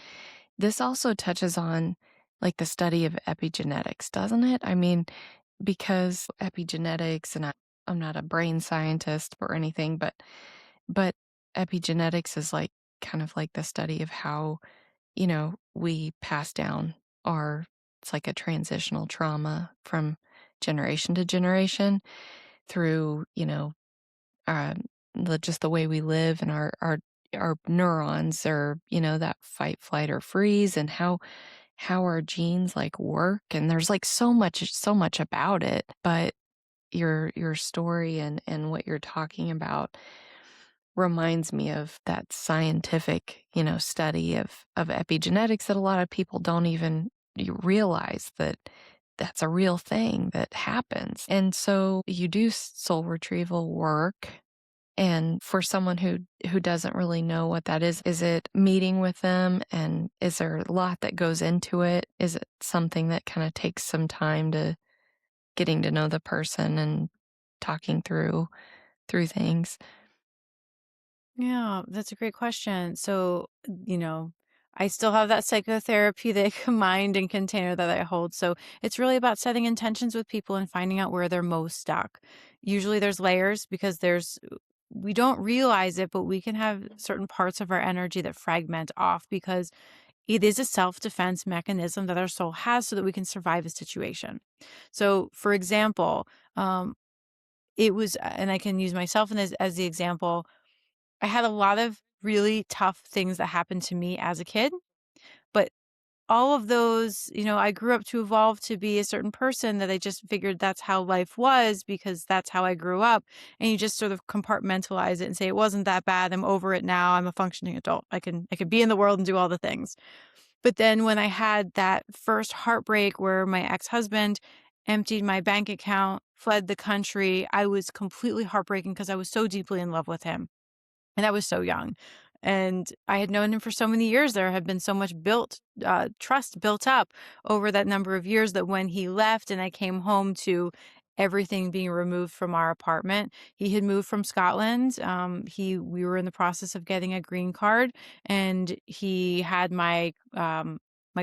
this also touches on like the study of epigenetics, doesn't it? I mean, because epigenetics, and I'm not a brain scientist or anything, but epigenetics is like kind of like the study of how, we pass down our, it's like a transitional trauma from generation to generation through, um, just the way we live and our neurons, or that fight, flight, or freeze, and how our genes like work. And there's like so much about it. But your story and what you're talking about reminds me of that scientific study of epigenetics that a lot of people don't even realize that that's a real thing that happens. And so you do soul retrieval work. And for someone who doesn't really know what that is it meeting with them, and is there a lot that goes into it? Is it something that kind of takes some time to getting to know the person and talking through things? Yeah, that's a great question. So, I still have that psychotherapeutic mind and container that I hold. So it's really about setting intentions with people and finding out where they're most stuck. Usually there's layers because we don't realize it, but we can have certain parts of our energy that fragment off because it is a self-defense mechanism that our soul has so that we can survive a situation. So, for example, it was, and I can use myself as the example. I had a lot of really tough things that happened to me as a kid, but all of those, I grew up to evolve to be a certain person that I just figured that's how life was because that's how I grew up. And you just sort of compartmentalize it and say it wasn't that bad. I'm over it now. I'm a functioning adult. I can be in the world and do all the things. But then when I had that first heartbreak where my ex-husband emptied my bank account, fled the country, I was completely heartbroken because I was so deeply in love with him. And I was so young. And I had known him for so many years. There had been so much trust built up over that number of years that when he left and I came home to everything being removed from our apartment, he had moved from Scotland. We were in the process of getting a green card, and he had my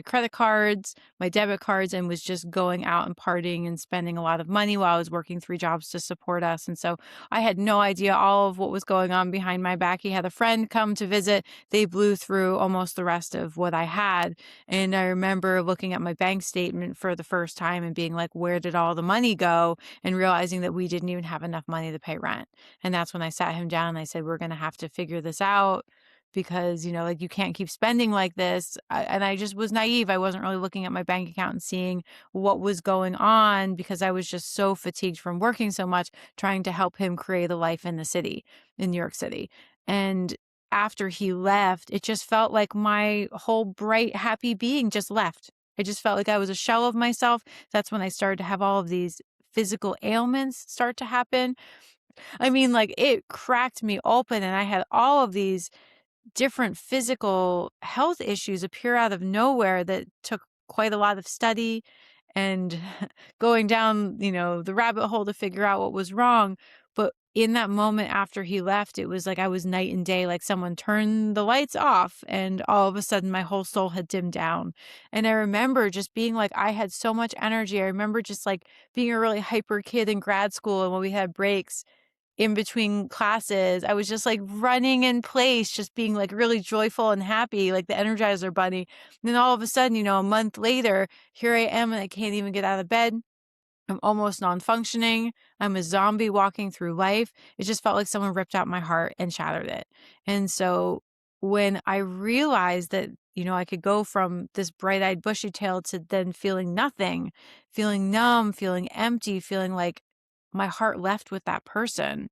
credit cards, my debit cards, and was just going out and partying and spending a lot of money while I was working 3 jobs to support us. And so I had no idea all of what was going on behind my back. He had a friend come to visit. They blew through almost the rest of what I had. And I remember looking at my bank statement for the first time and being like, where did all the money go? And realizing that we didn't even have enough money to pay rent. And that's when I sat him down and I said, we're going to have to figure this out because, like you can't keep spending like this. And I just was naive. I wasn't really looking at my bank account and seeing what was going on because I was just so fatigued from working so much trying to help him create a life in the city, in New York City. And after he left, it just felt like my whole bright, happy being just left. I just felt like I was a shell of myself. That's when I started to have all of these physical ailments start to happen. I mean, like it cracked me open, and I had all of these different physical health issues appear out of nowhere that took quite a lot of study and going down, the rabbit hole to figure out what was wrong. But in that moment after he left, it was like I was night and day, like someone turned the lights off and all of a sudden my whole soul had dimmed down. And I remember just being like, I had so much energy. I remember just like being a really hyper kid in grad school. And when we had breaks, in between classes, I was just like running in place, just being like really joyful and happy, like the Energizer Bunny. And then all of a sudden, a month later, here I am and I can't even get out of bed. I'm almost non-functioning. I'm a zombie walking through life. It just felt like someone ripped out my heart and shattered it. And so when I realized that, I could go from this bright-eyed bushy tail to then feeling nothing, feeling numb, feeling empty, feeling like my heart left with that person,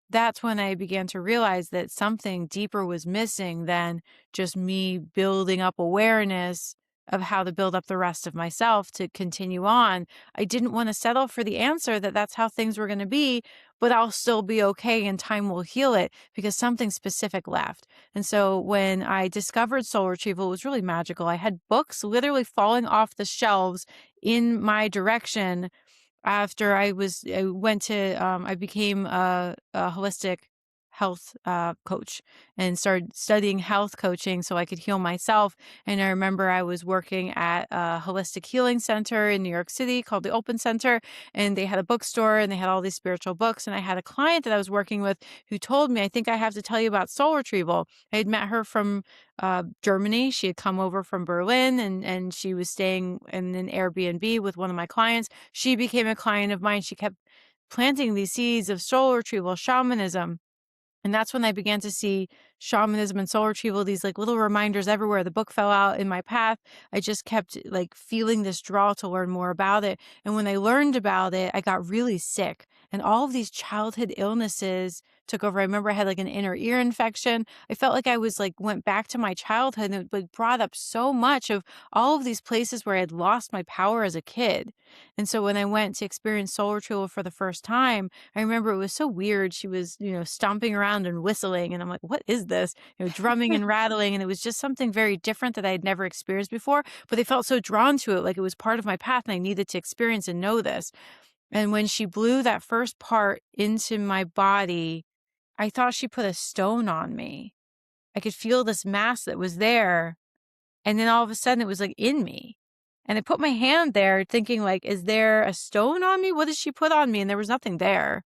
that's when I began to realize that something deeper was missing than just me building up awareness of how to build up the rest of myself to continue on. I didn't want to settle for the answer that that's how things were going to be, but I'll still be okay and time will heal it because something specific left. And so when I discovered soul retrieval, it was really magical. I had books literally falling off the shelves in my direction after I went to, I became a holistic health coach and started studying health coaching so I could heal myself. And I remember I was working at a holistic healing center in New York City called the Open Center, and they had a bookstore and they had all these spiritual books. And I had a client that I was working with who told me, I think I have to tell you about soul retrieval. I had met her from Germany. She had come over from Berlin and she was staying in an Airbnb with one of my clients. She became a client of mine. She kept planting these seeds of soul retrieval, shamanism. And that's when I began to see shamanism and soul retrieval, these like little reminders everywhere. The book fell out in my path. I just kept like feeling this draw to learn more about it. And when I learned about it, I got really sick. And all of these childhood illnesses took over. I remember I had like an inner ear infection. I felt like I was like went back to my childhood and it like brought up so much of all of these places where I had lost my power as a kid. And so when I went to experience soul retrieval for the first time, I remember it was so weird. She was, stomping around and whistling. And I'm like, what is this? Drumming and rattling. And it was just something very different that I had never experienced before. But they felt so drawn to it, like it was part of my path and I needed to experience and know this. And when she blew that first part into my body, I thought she put a stone on me. I could feel this mass that was there. And then all of a sudden it was like in me. And I put my hand there thinking like, is there a stone on me? What did she put on me? And there was nothing there.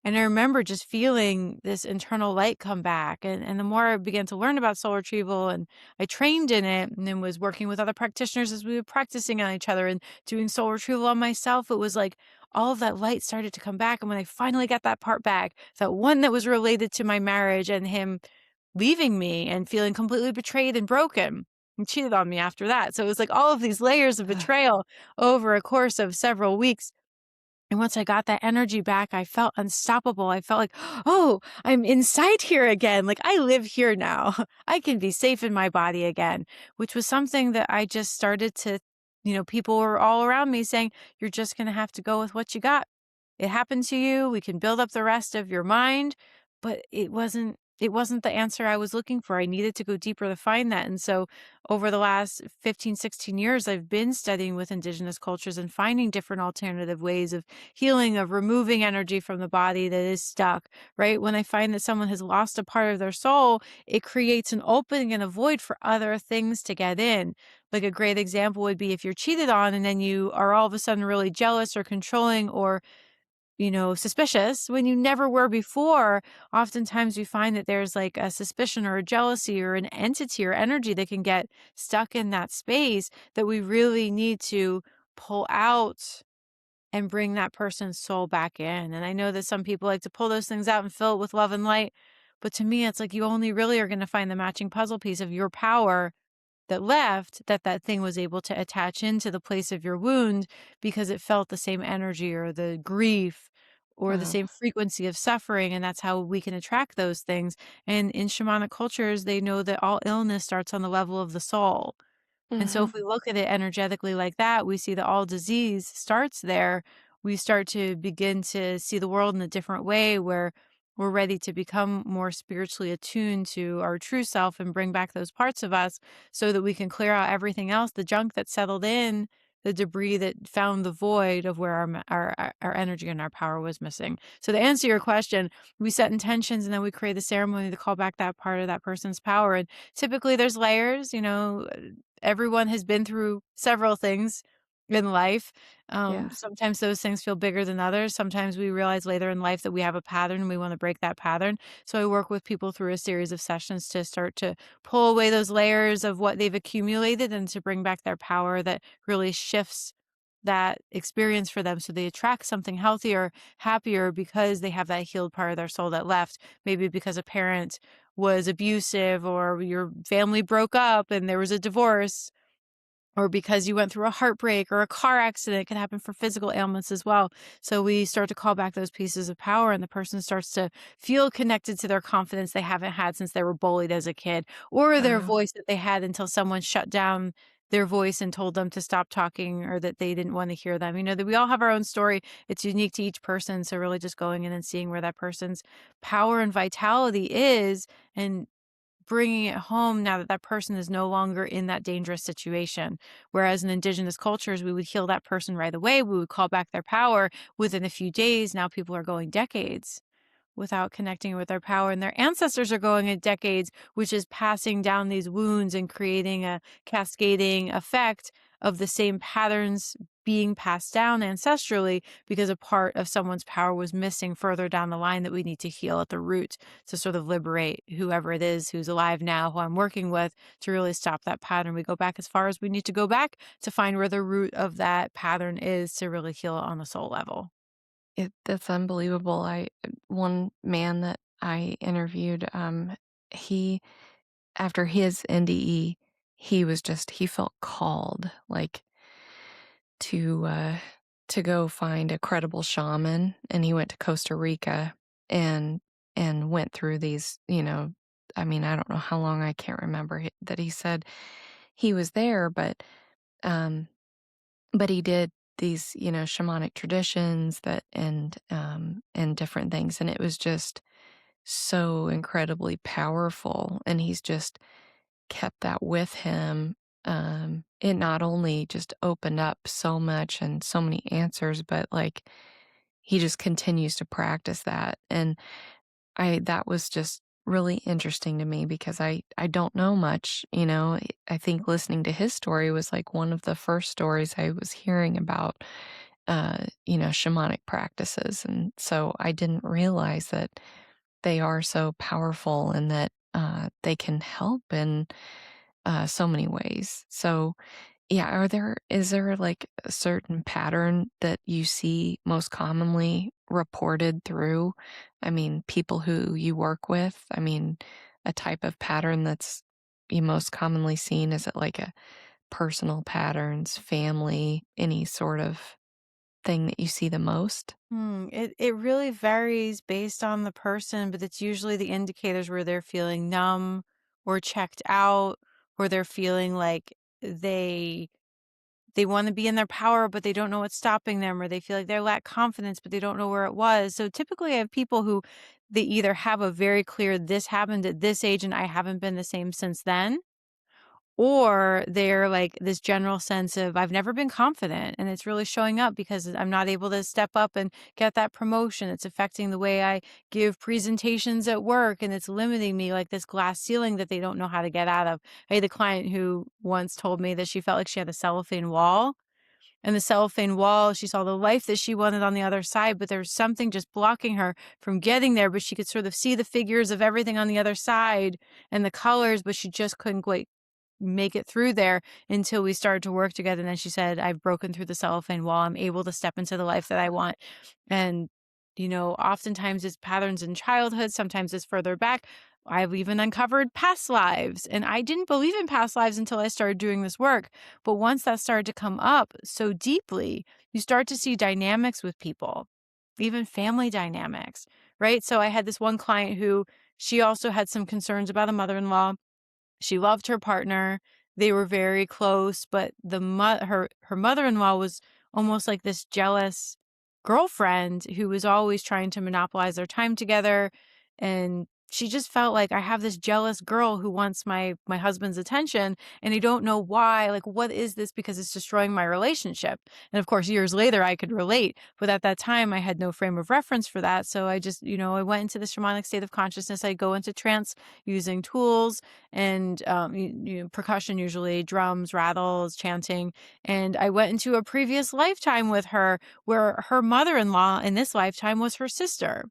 And I remember just feeling this internal light come back. And the more I began to learn about soul retrieval and I trained in it and then was working with other practitioners as we were practicing on each other and doing soul retrieval on myself, it was like all of that light started to come back. And when I finally got that part back, that one that was related to my marriage and him leaving me and feeling completely betrayed and broken and cheated on me after that. So it was like all of these layers of betrayal over a course of several weeks. And once I got that energy back, I felt unstoppable. I felt like, oh, I'm inside here again. Like I live here now. I can be safe in my body again, which was something that I just started to, people were all around me saying, you're just going to have to go with what you got. It happened to you. We can build up the rest of your mind, but it wasn't the answer I was looking for. I needed to go deeper to find that. And so over the last 15, 16 years, I've been studying with indigenous cultures and finding different alternative ways of healing, of removing energy from the body that is stuck, right? When I find that someone has lost a part of their soul, it creates an opening and a void for other things to get in. Like a great example would be if you're cheated on and then you are all of a sudden really jealous or controlling or suspicious when you never were before. Oftentimes we find that there's like a suspicion or a jealousy or an entity or energy that can get stuck in that space that we really need to pull out and bring that person's soul back in. And I know that some people like to pull those things out and fill it with love and light. But to me, it's like you only really are going to find the matching puzzle piece of your power that left, that thing was able to attach into the place of your wound because it felt the same energy or the grief or the Wow. same frequency of suffering. And that's how we can attract those things. And in shamanic cultures, they know that all illness starts on the level of the soul. And so Hmm. if we look at it energetically like that, we see that all disease starts there. We start to begin to see the world in a different way where we're ready to become more spiritually attuned to our true self and bring back those parts of us so that we can clear out everything else, the junk that settled in, the debris that found the void of where our energy and our power was missing. So to answer your question, we set intentions and then we create a ceremony to call back that part of that person's power. And typically there's layers, everyone has been through several things in life. Yeah. Sometimes those things feel bigger than others. Sometimes we realize later in life that we have a pattern and we want to break that pattern. So I work with people through a series of sessions to start to pull away those layers of what they've accumulated and to bring back their power that really shifts that experience for them so they attract something healthier, happier because they have that healed part of their soul that left. Maybe because a parent was abusive or your family broke up and there was a divorce or because you went through a heartbreak or a car accident. It can happen for physical ailments as well. So we start to call back those pieces of power and the person starts to feel connected to their confidence they haven't had since they were bullied as a kid or their Wow. voice that they had until someone shut down their voice and told them to stop talking or that they didn't want to hear them. That we all have our own story. It's unique to each person. So really just going in and seeing where that person's power and vitality is and bringing it home now that that person is no longer in that dangerous situation. Whereas in indigenous cultures, we would heal that person right away. We would call back their power within a few days. Now people are going decades without connecting with their power. And their ancestors are going in decades, which is passing down these wounds and creating a cascading effect of the same patterns being passed down ancestrally because a part of someone's power was missing further down the line that we need to heal at the root to sort of liberate whoever it is who's alive now, who I'm working with, to really stop that pattern. We go back as far as we need to go back to find where the root of that pattern is to really heal it on a soul level. That's unbelievable. One man that I interviewed, he after his NDE, he felt called, like, to, uh to go find a credible shaman, and he went to Costa Rica and went through these, I mean, I don't know how long, I can't remember that he said he was there, um but he did these, shamanic traditions that and different things, and it was just so incredibly powerful, and he's just kept that with him. It not only just opened up so much and so many answers, but, like, he just continues to practice that, and I that was just really interesting to me because I don't know much, I think listening to his story was, like, one of the first stories I was hearing about, shamanic practices, and so I didn't realize that they are so powerful and that, they can help in, so many ways. So, yeah, is there, like, a certain pattern that you see most commonly reported through, I mean, people who you work with? I mean, a type of pattern that's you most commonly seen? Is it like a personal patterns, family, any sort of thing that you see the most? It really varies based on the person, but it's usually the indicators where they're feeling numb or checked out, or they're feeling like they they want to be in their power, but they don't know what's stopping them, or they feel like they lack confidence, but they don't know where it was. So typically, I have people who they either have a very clear this happened at this age and I haven't been the same since then, or they're like this general sense of I've never been confident and it's really showing up because I'm not able to step up and get that promotion. It's affecting the way I give presentations at work and it's limiting me, like this glass ceiling that they don't know how to get out of. I had a client who once told me that she felt like she had a cellophane wall, and the cellophane wall, she saw the life that she wanted on the other side, but there was something just blocking her from getting there. But she could sort of see the figures of everything on the other side and the colors, but she just couldn't quite make it through there until we started to work together. And then she said, I've broken through the cellophane wall. I'm able to step into the life that I want. And, oftentimes it's patterns in childhood, sometimes it's further back. I've even uncovered past lives. And I didn't believe in past lives until I started doing this work. But once that started to come up so deeply, you start to see dynamics with people, even family dynamics, right? So I had this one client who she also had some concerns about a mother in law. She loved her partner. They were very close, but her mother-in-law was almost like this jealous girlfriend who was always trying to monopolize their time together, and she just felt like I have this jealous girl who wants my husband's attention and I don't know why. Like, what is this? Because it's destroying my relationship. And of course, years later I could relate, but at that time I had no frame of reference for that. So I just, I went into the shamanic state of consciousness. I go into trance using tools and percussion, usually drums, rattles, chanting. And I went into a previous lifetime with her where her mother-in-law in this lifetime was her sister.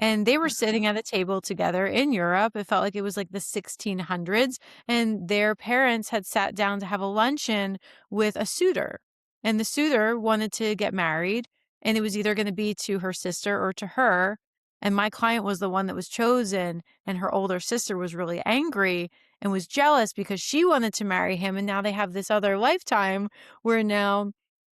And they were sitting at a table together in Europe. It felt like it was like the 1600s. And their parents had sat down to have a luncheon with a suitor. And the suitor wanted to get married. And it was either going to be to her sister or to her. And my client was the one that was chosen. And her older sister was really angry and was jealous because she wanted to marry him. And now they have this other lifetime where now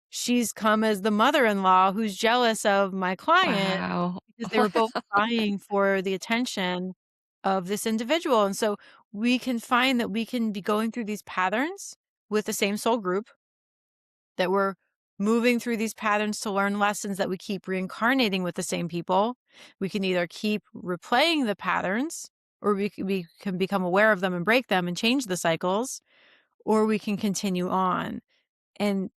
she's come as the mother-in-law who's jealous of my client Wow. because they were both vying for the attention of this individual. And so we can find that we can be going through these patterns with the same soul group, that we're moving through these patterns to learn lessons, that we keep reincarnating with the same people. We can either keep replaying the patterns, or we can become aware of them and break them and change the cycles, or we can continue on. And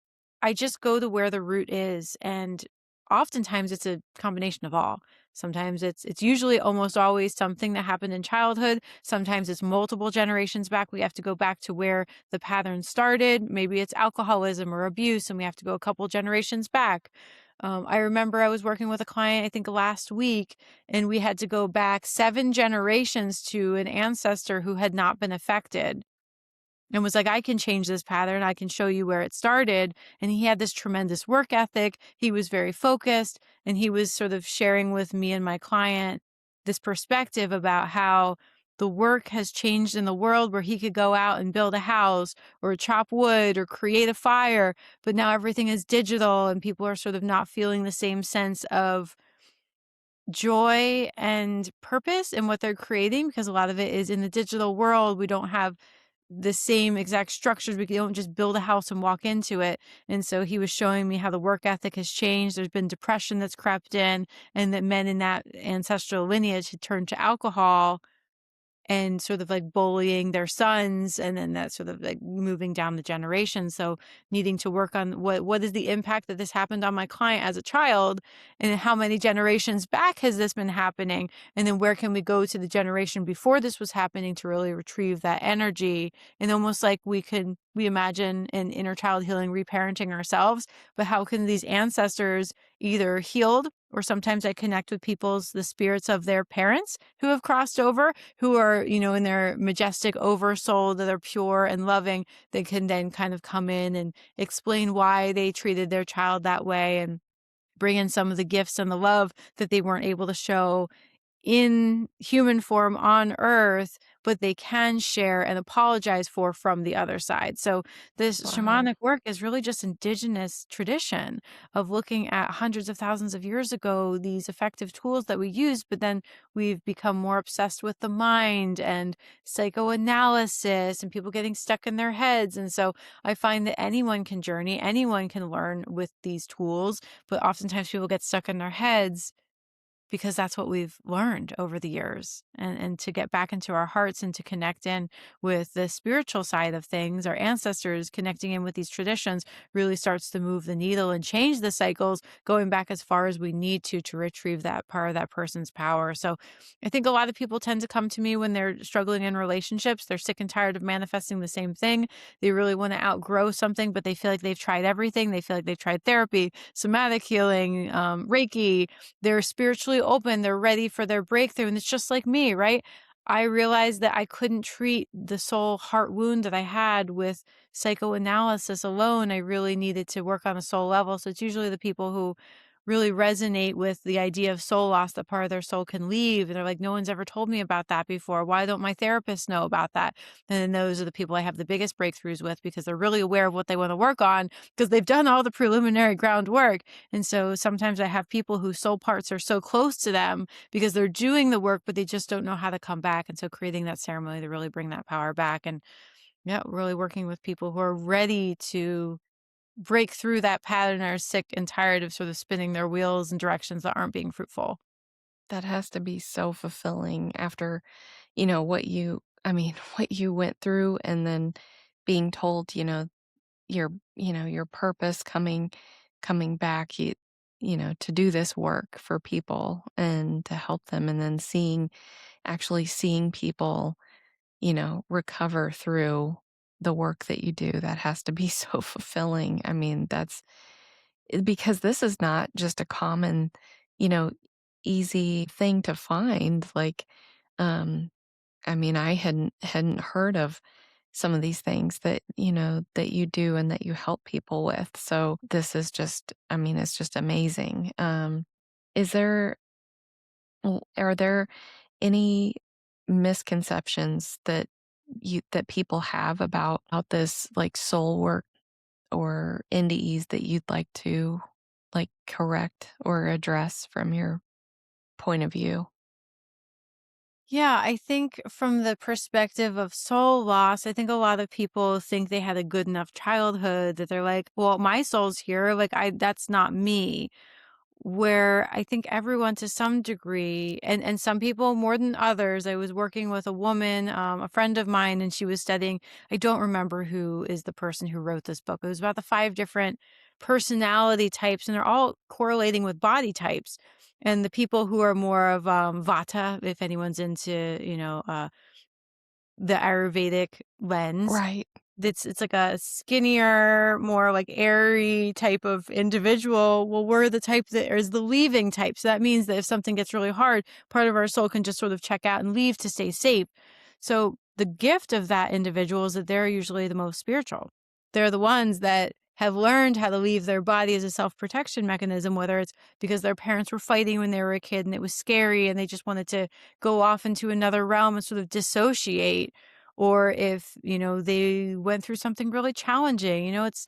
I just go to where the root is, and oftentimes it's a combination of all. Sometimes it's usually almost always something that happened in childhood. Sometimes it's multiple generations back. We have to go back to where the pattern started. Maybe it's alcoholism or abuse, and we have to go a couple generations back. I remember I was working with a client, I think last week, and we had to go back 7 generations to an ancestor who had not been affected, and was like, I can change this pattern. I can show you where it started. And he had this tremendous work ethic. He was very focused. And he was sort of sharing with me and my client this perspective about how the work has changed in the world, where he could go out and build a house or chop wood or create a fire. But now everything is digital, and people are sort of not feeling the same sense of joy and purpose in what they're creating, because a lot of it is in the digital world. We don't have the same exact structures. We don't just build a house and walk into it. And so he was showing me how the work ethic has changed. There's been depression that's crept in, and that men in that ancestral lineage had turned to alcohol and sort of like bullying their sons, and then that sort of like moving down the generation. So needing to work on what is the impact that this happened on my client as a child, and how many generations back has this been happening, and then where can we go to the generation before this was happening to really retrieve that energy. And almost like we imagine in inner child healing reparenting ourselves, but how can these ancestors either healed, or sometimes I connect with the spirits of their parents who have crossed over, who are, in their majestic oversoul, that are pure and loving, that can then kind of come in and explain why they treated their child that way, and bring in some of the gifts and the love that they weren't able to show in human form on earth, but they can share and apologize for from the other side. So this Wow. shamanic work is really just indigenous tradition of looking at hundreds of thousands of years ago, these effective tools that we use, but then we've become more obsessed with the mind and psychoanalysis and people getting stuck in their heads. And so I find that anyone can journey, anyone can learn with these tools, but oftentimes people get stuck in their heads because that's what we've learned over the years. And to get back into our hearts and to connect in with the spiritual side of things, our ancestors connecting in with these traditions really starts to move the needle and change the cycles, going back as far as we need to retrieve that part of that person's power. So I think a lot of people tend to come to me when they're struggling in relationships. They're sick and tired of manifesting the same thing. They really want to outgrow something, but they feel like they've tried everything. They feel like they've tried therapy, somatic healing, Reiki. They're spiritually open, they're ready for their breakthrough. And it's just like me, right? I realized that I couldn't treat the soul heart wound that I had with psychoanalysis alone. I really needed to work on a soul level. So it's usually the people who really resonate with the idea of soul loss, that part of their soul can leave. And they're like, no one's ever told me about that before. Why don't my therapists know about that? And then those are the people I have the biggest breakthroughs with, because they're really aware of what they want to work on, because they've done all the preliminary groundwork. And so sometimes I have people whose soul parts are so close to them because they're doing the work, but they just don't know how to come back. And so creating that ceremony to really bring that power back. And yeah, really working with people who are ready to break through that pattern, are sick and tired of sort of spinning their wheels in directions that aren't being fruitful. That has to be so fulfilling after, what what you went through, and then being told, your purpose coming back, to do this work for people and to help them, and then actually seeing people, recover through the work that you do. That has to be so fulfilling. I mean, that's because this is not just a common, you know, easy thing to find. Like, um, I hadn't heard of some of these things that, that you do and that you help people with. So this is just, it's just amazing. Is there, are there any misconceptions that people have about this, like, soul work or NDEs, that you'd like to, like, correct or address from your point of view? Yeah, I think from the perspective of soul loss, I think a lot of people think they had a good enough childhood that they're like, well, my soul's here. Like, that's not me. Where I think everyone to some degree, and some people more than others. I was working with a woman, a friend of mine, and she was studying. I don't remember who is the person who wrote this book. It was about the 5 different personality types, and they're all correlating with body types. And the people who are more of Vata, if anyone's into, the Ayurvedic lens, Right. it's like a skinnier, more like airy type of individual. Well, we're the type that is the leaving type. So that means that if something gets really hard, part of our soul can just sort of check out and leave to stay safe. So the gift of that individual is that they're usually the most spiritual. They're the ones that have learned how to leave their body as a self-protection mechanism, whether it's because their parents were fighting when they were a kid and it was scary and they just wanted to go off into another realm and sort of dissociate, or if, they went through something really challenging. It's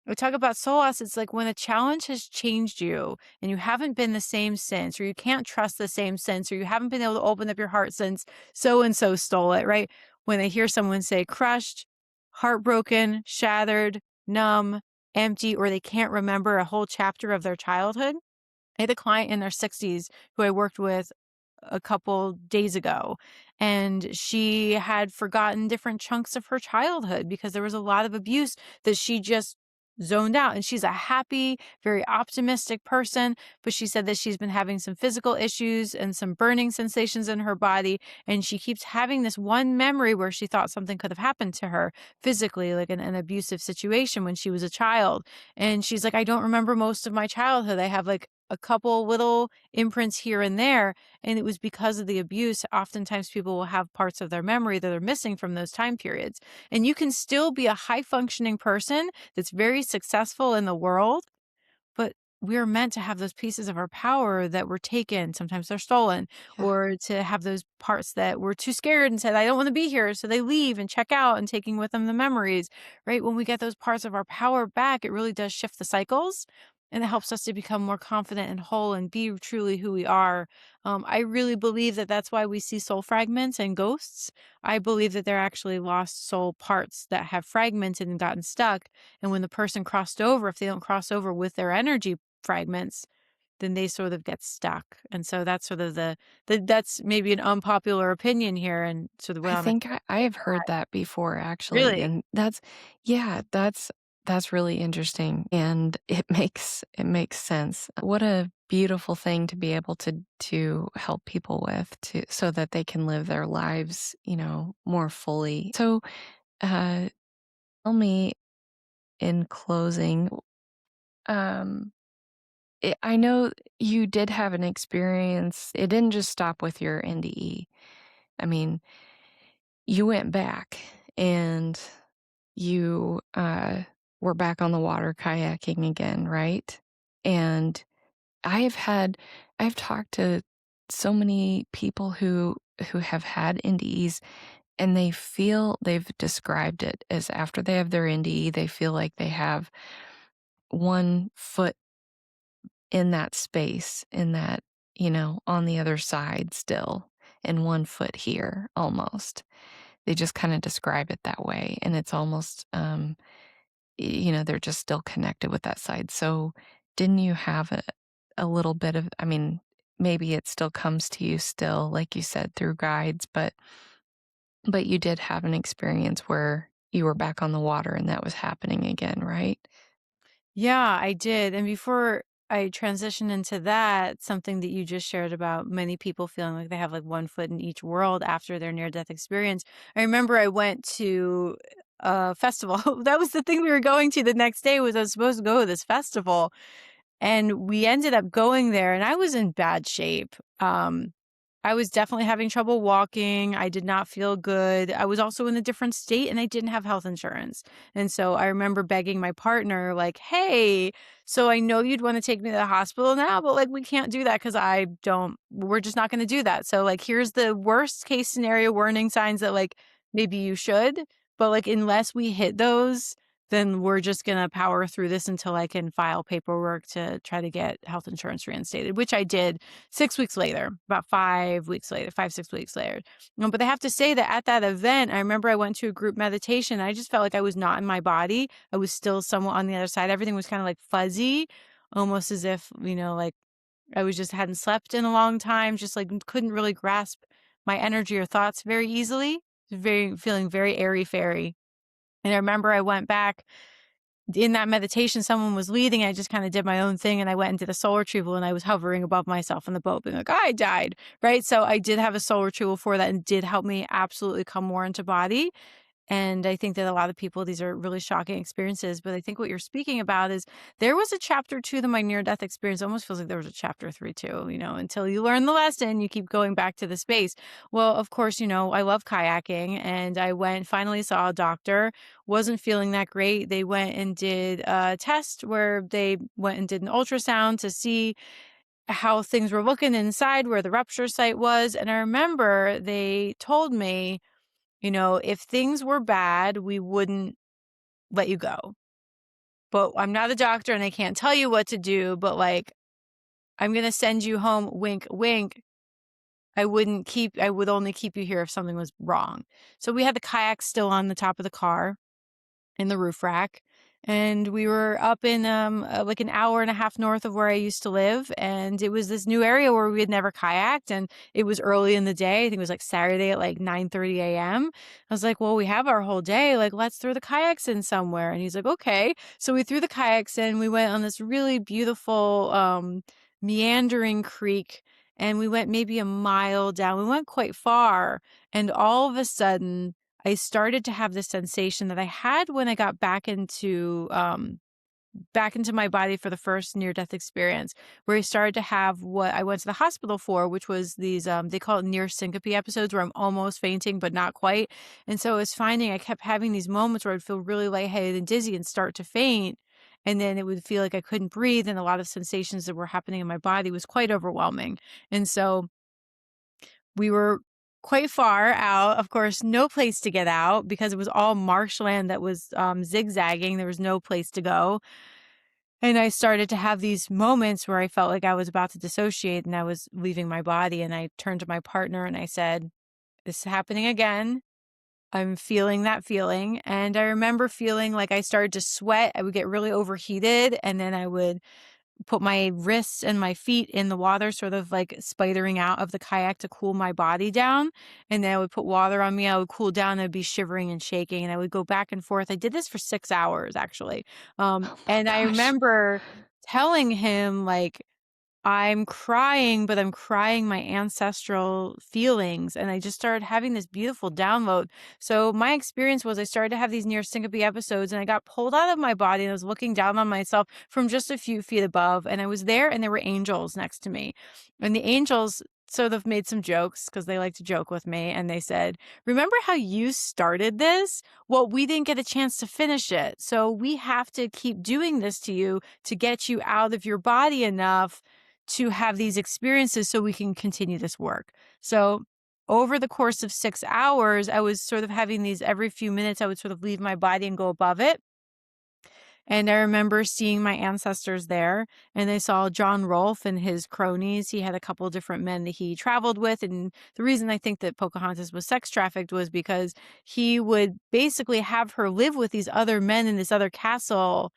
we talk about soul loss. It's like when a challenge has changed you and you haven't been the same since, or you can't trust the same since, or you haven't been able to open up your heart since so and so stole it, right? When I hear someone say crushed, heartbroken, shattered, numb, empty, or they can't remember a whole chapter of their childhood. I had a client in their 60s who I worked with a couple days ago, and she had forgotten different chunks of her childhood because there was a lot of abuse that she just zoned out. And she's a happy, very optimistic person, but she said that she's been having some physical issues and some burning sensations in her body, and she keeps having this one memory where she thought something could have happened to her physically, like an abusive situation when she was a child. And she's like, I don't remember most of my childhood. I have like a couple little imprints here and there, and it was because of the abuse. Oftentimes people will have parts of their memory that are missing from those time periods. And you can still be a high functioning person that's very successful in the world, but we're meant to have those pieces of our power that were taken. Sometimes they're stolen, Yeah. or to have those parts that were too scared and said, I don't want to be here. So they leave and check out and taking with them the memories, right? When we get those parts of our power back, it really does shift the cycles. And it helps us to become more confident and whole and be truly who we are. I really believe that that's why we see soul fragments and ghosts. I believe that they're actually lost soul parts that have fragmented and gotten stuck. And when the person crossed over, if they don't cross over with their energy fragments, then they sort of get stuck. And so that's sort of that's maybe an unpopular opinion here, and sort of what I I'm think I have heard that before actually, really. and yeah, that's really interesting, and it makes sense. What a beautiful thing to be able to help people with to so that they can live their lives, more fully. So, uh, tell me in closing, um, I know you did have an experience. It didn't just stop with your NDE. I mean, you went back and you were back on the water kayaking again, right? And I have had, I've talked to so many people who have had NDEs, and they've described it as after they have their NDE, they feel like they have one foot in that space, in that, on the other side still, and one foot here almost. They just kind of describe it that way. And it's almost, they're just still connected with that side. So didn't you have a little bit of, I mean, maybe it still comes to you still, like you said, through guides, but you did have an experience where you were back on the water and that was happening again, right? Yeah, I did. And before I transition into that, something that you just shared about many people feeling like they have like one foot in each world after their near death experience. I remember I went to a festival. That was the thing we were going to the next day. Was I was supposed to go to this festival, and we ended up going there, and I was in bad shape. I was definitely having trouble walking. I did not feel good. I was also in a different state, and I didn't have health insurance. And so I remember begging my partner, like, hey, so I know you'd want to take me to the hospital now, but like, we can't do that because we're just not going to do that. So, like, here's the worst case scenario warning signs that, like, maybe you should, but like, unless we hit those, then we're just going to power through this until I can file paperwork to try to get health insurance reinstated, which I did 6 weeks later, about 5 weeks later, 6 weeks later. But I have to say that at that event, I remember I went to a group meditation. I just felt like I was not in my body. I was still somewhat on the other side. Everything was kind of like fuzzy, almost as if, like I was just hadn't slept in a long time, just like couldn't really grasp my energy or thoughts very easily. Feeling very airy fairy. And I remember I went back in that meditation, someone was leading. I just kind of did my own thing and I went and did a soul retrieval and I was hovering above myself in the boat being like, I died. Right. So I did have a soul retrieval for that and did help me absolutely come more into body. And I think that a lot of people, these are really shocking experiences. But I think what you're speaking about is there was a chapter 2 to my near-death experience. It almost feels like there was a chapter 3 too, until you learn the lesson, you keep going back to the space. Well, of course, I love kayaking and I finally saw a doctor, wasn't feeling that great. They went and did a test where they went and did an ultrasound to see how things were looking inside, where the rupture site was. And I remember they told me, if things were bad, we wouldn't let you go. But I'm not a doctor and I can't tell you what to do, but like, I'm going to send you home, wink, wink. I would only keep you here if something was wrong. So we had the kayak still on the top of the car in the roof rack. And we were up in like an hour and a half north of where I used to live. And it was this new area where we had never kayaked. And it was early in the day. I think it was like Saturday at like 9:30 a.m. I was like, well, we have our whole day. Like, let's throw the kayaks in somewhere. And he's like, okay. So we threw the kayaks in. We went on this really beautiful meandering creek. And we went maybe a mile down. We went quite far. And all of a sudden, I started to have this sensation that I had when I got back into my body for the first near-death experience, where I started to have what I went to the hospital for, which was these, they call it near syncope episodes, where I'm almost fainting, but not quite. And so I was finding I kept having these moments where I'd feel really lightheaded and dizzy and start to faint. And then it would feel like I couldn't breathe. And a lot of sensations that were happening in my body was quite overwhelming. And so we were quite far out. Of course, no place to get out because it was all marshland that was zigzagging. There was no place to go. And I started to have these moments where I felt like I was about to dissociate and I was leaving my body. And I turned to my partner and I said, this is happening again. I'm feeling that feeling. And I remember feeling like I started to sweat. I would get really overheated and then I would put my wrists and my feet in the water, sort of like spidering out of the kayak to cool my body down. And then I would put water on me. I would cool down. I'd be shivering and shaking. And I would go back and forth. I did this for 6 hours, actually. Oh my And I gosh. remember telling him, like, I'm crying, but I'm crying my ancestral feelings. And I just started having this beautiful download. So my experience was I started to have these near syncope episodes and I got pulled out of my body and I was looking down on myself from just a few feet above. And I was there and there were angels next to me. And the angels sort of made some jokes because they like to joke with me. And they said, remember how you started this? Well, we didn't get a chance to finish it. So we have to keep doing this to you to get you out of your body enough to have these experiences so we can continue this work. So over the course of 6 hours, I was sort of having these every few minutes, I would sort of leave my body and go above it. And I remember seeing my ancestors there, and I saw John Rolfe and his cronies. He had a couple of different men that he traveled with. And the reason I think that Pocahontas was sex trafficked was because he would basically have her live with these other men in this other castle.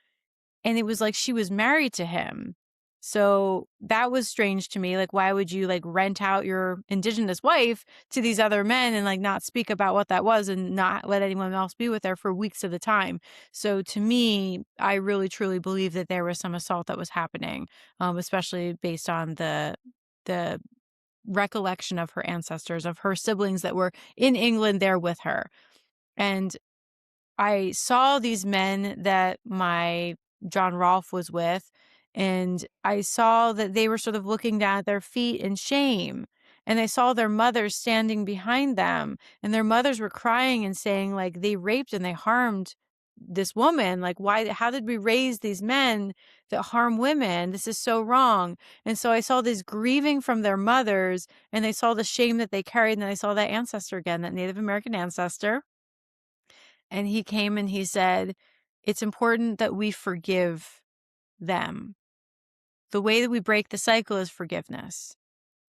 And it was like she was married to him. So that was strange to me. Like, why would you like rent out your indigenous wife to these other men and like not speak about what that was and not let anyone else be with her for weeks at a time? So to me, I really truly believe that there was some assault that was happening, especially based on the recollection of her ancestors, of her siblings that were in England there with her. And I saw these men that my John Rolfe was with, and I saw that they were sort of looking down at their feet in shame. And I saw their mothers standing behind them, and their mothers were crying and saying, like, they raped and they harmed this woman. Like, how did we raise these men that harm women? This is so wrong. And so I saw this grieving from their mothers, and I saw the shame that they carried, and then I saw that ancestor again, that Native American ancestor. And he came and he said, it's important that we forgive them. The way that we break the cycle is forgiveness.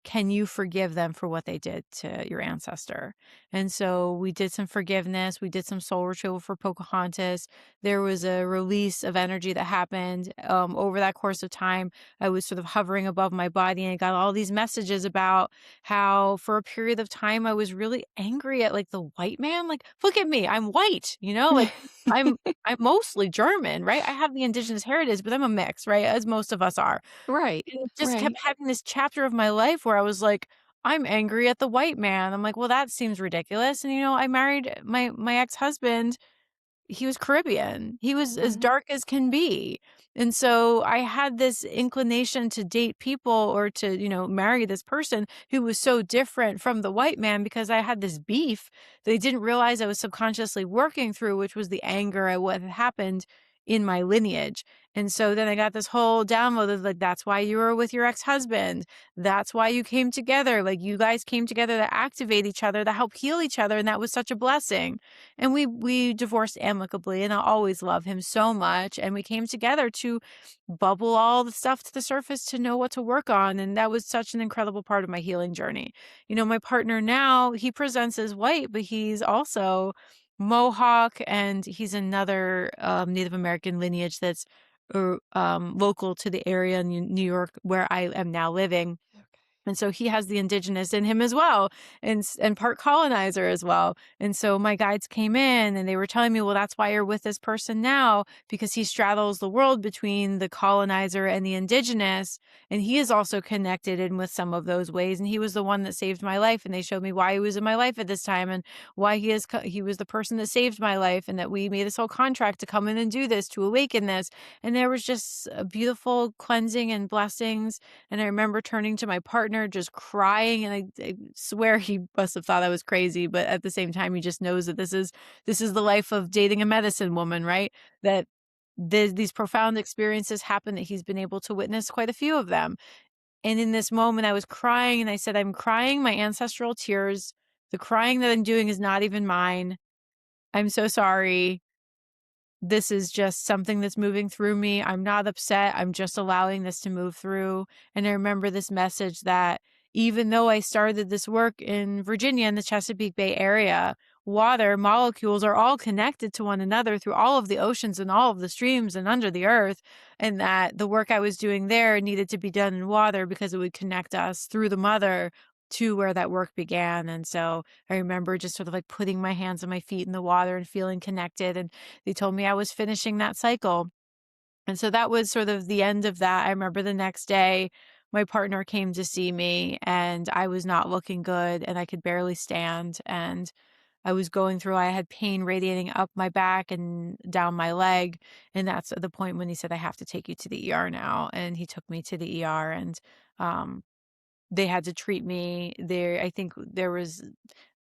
Can you forgive them for what they did to your ancestor? And so we did some forgiveness. We did some soul retrieval for Pocahontas. There was a release of energy that happened over that course of time. I was sort of hovering above my body and I got all these messages about how for a period of time I was really angry at like the white man. Like, look at me, I'm white, like I'm I'm mostly German, right? I have the indigenous heritage, but I'm a mix, right? As most of us are. Right, And it just kept right. having this chapter of my life where I was like, "I'm angry at the white man." I'm like, "Well, that seems ridiculous." And, I married my ex-husband. He was Caribbean. He was as Mhm. dark as can be. And so I had this inclination to date people or to, marry this person who was so different from the white man because I had this beef that I didn't realize I was subconsciously working through, which was the anger at what had happened in my lineage. And so then I got this whole download of like, that's why you were with your ex-husband. That's why you came together. Like you guys came together to activate each other, to help heal each other. And that was such a blessing. And we divorced amicably, and I always love him so much, and we came together to bubble all the stuff to the surface to know what to work on, and that was such an incredible part of my healing journey. My partner now, he presents as white, but he's also Mohawk, and he's another, Native American lineage that's, local to the area in New York where I am now living. Okay. And so he has the indigenous in him as well, and part colonizer as well. And so my guides came in and they were telling me, well, that's why you're with this person now, because he straddles the world between the colonizer and the indigenous. And he is also connected in with some of those ways. And he was the one that saved my life. And they showed me why he was in my life at this time and why he was the person that saved my life, and that we made this whole contract to come in and do this, to awaken this. And there was just a beautiful cleansing and blessings. And I remember turning to my partner just crying, and I swear he must have thought I was crazy, but at the same time, he just knows that this is the life of dating a medicine woman, right? That these profound experiences happen, that he's been able to witness quite a few of them. And in this moment, I was crying and I said, I'm crying my ancestral tears. The crying that I'm doing is not even mine. I'm so sorry. This is just something that's moving through me. I'm not upset. I'm just allowing this to move through. And I remember this message that even though I started this work in Virginia in the Chesapeake Bay area, water molecules are all connected to one another through all of the oceans and all of the streams and under the earth. And that the work I was doing there needed to be done in water because it would connect us through the mother to where that work began. And so I remember just sort of like putting my hands and my feet in the water and feeling connected. And they told me I was finishing that cycle. And so that was sort of the end of that. I remember the next day, my partner came to see me and I was not looking good and I could barely stand. And I had pain radiating up my back and down my leg. And that's at the point when he said, I have to take you to the ER now. And he took me to the ER and, um, they had to treat me there. I think there was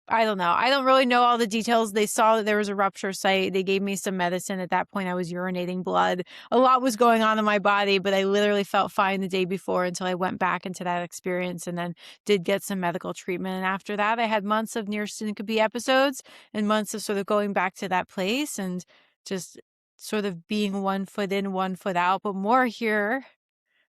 I don't know. I don't really know all the details. They saw that there was a rupture site. They gave me some medicine. At that point, I was urinating blood. A lot was going on in my body, but I literally felt fine the day before until I went back into that experience and then did get some medical treatment. And after that, I had months of near syncope episodes and months of sort of going back to that place and just sort of being 1 foot in, 1 foot out, but more here,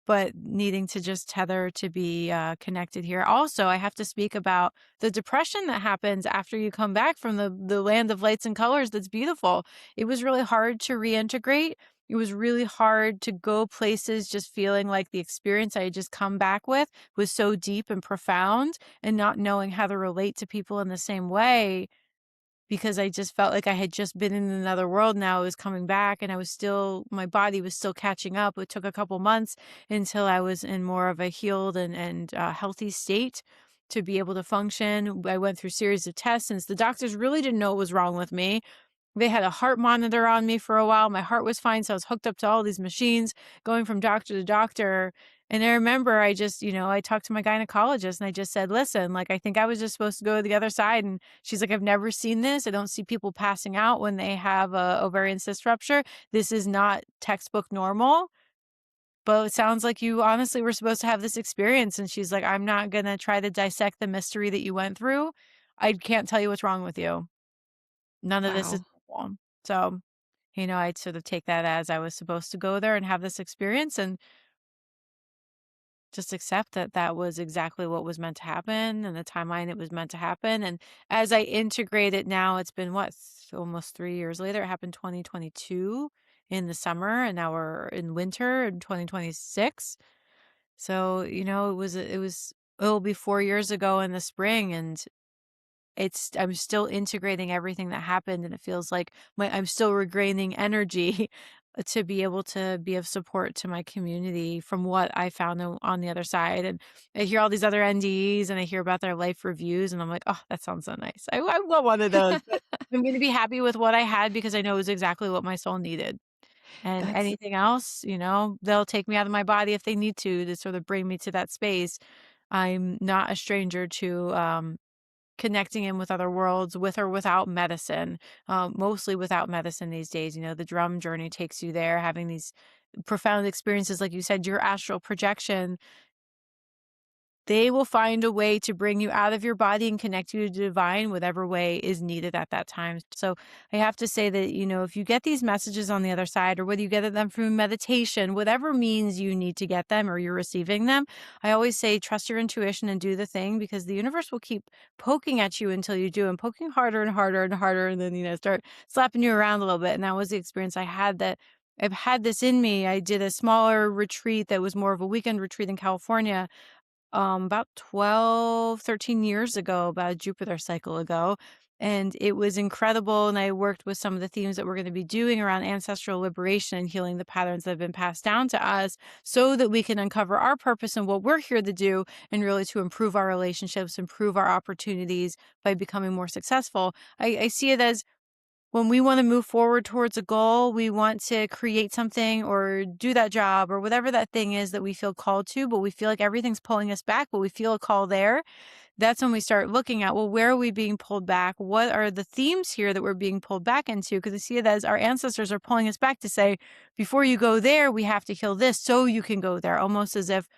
but needing to just tether to be connected here. Also, I have to speak about the depression that happens after you come back from the land of lights and colors that's beautiful. It was really hard to reintegrate. It was really hard to go places just feeling like the experience I had just come back with was so deep and profound, and not knowing how to relate to people in the same way because I just felt like I had just been in another world. Now I was coming back and my body was still catching up. It took a couple months until I was in more of a healed and healthy state to be able to function. I went through a series of tests since the doctors really didn't know what was wrong with me. They had a heart monitor on me for a while. My heart was fine, so I was hooked up to all these machines, going from doctor to doctor. And I remember I talked to my gynecologist and I just said, listen, like, I think I was just supposed to go to the other side. And she's like, I've never seen this. I don't see people passing out when they have a ovarian cyst rupture. This is not textbook normal. But it sounds like you honestly were supposed to have this experience. And she's like, I'm not going to try to dissect the mystery that you went through. I can't tell you what's wrong with you. None of this is Wow. normal. So I'd sort of take that as I was supposed to go there and have this experience and just accept that that was exactly what was meant to happen and the timeline it was meant to happen. And as I integrate it now, it's been almost 3 years later. It happened 2022 in the summer, and now we're in winter in 2026. So, it'll be 4 years ago in the spring, and I'm still integrating everything that happened, and it feels like I'm still regaining energy to be able to be of support to my community from what I found on the other side. And I hear all these other NDEs and I hear about their life reviews, and I'm like, oh, that sounds so nice. I want one of those, but I'm going to be happy with what I had because I know it was exactly what my soul needed. And That's anything else, they'll take me out of my body if they need to sort of bring me to that space. I'm not a stranger to connecting in with other worlds with or without medicine, mostly without medicine these days. The drum journey takes you there, having these profound experiences, like you said, your astral projection. They will find a way to bring you out of your body and connect you to the divine, whatever way is needed at that time. So I have to say that, if you get these messages on the other side, or whether you get them through meditation, whatever means you need to get them or you're receiving them, I always say trust your intuition and do the thing, because the universe will keep poking at you until you do, and poking harder and harder and harder. And then, start slapping you around a little bit. And that was the experience I had, that I've had this in me. I did a smaller retreat that was more of a weekend retreat in California, about 12, 13 years ago, about a Jupiter cycle ago. And it was incredible. And I worked with some of the themes that we're going to be doing around ancestral liberation and healing the patterns that have been passed down to us, so that we can uncover our purpose and what we're here to do, and really to improve our relationships, improve our opportunities by becoming more successful. I see it as, when we want to move forward towards a goal, we want to create something or do that job or whatever that thing is that we feel called to, but we feel like everything's pulling us back, but we feel a call there. That's when we start looking at, well, where are we being pulled back? What are the themes here that we're being pulled back into? Because I see it as our ancestors are pulling us back to say, before you go there, we have to heal this so you can go there. Almost as if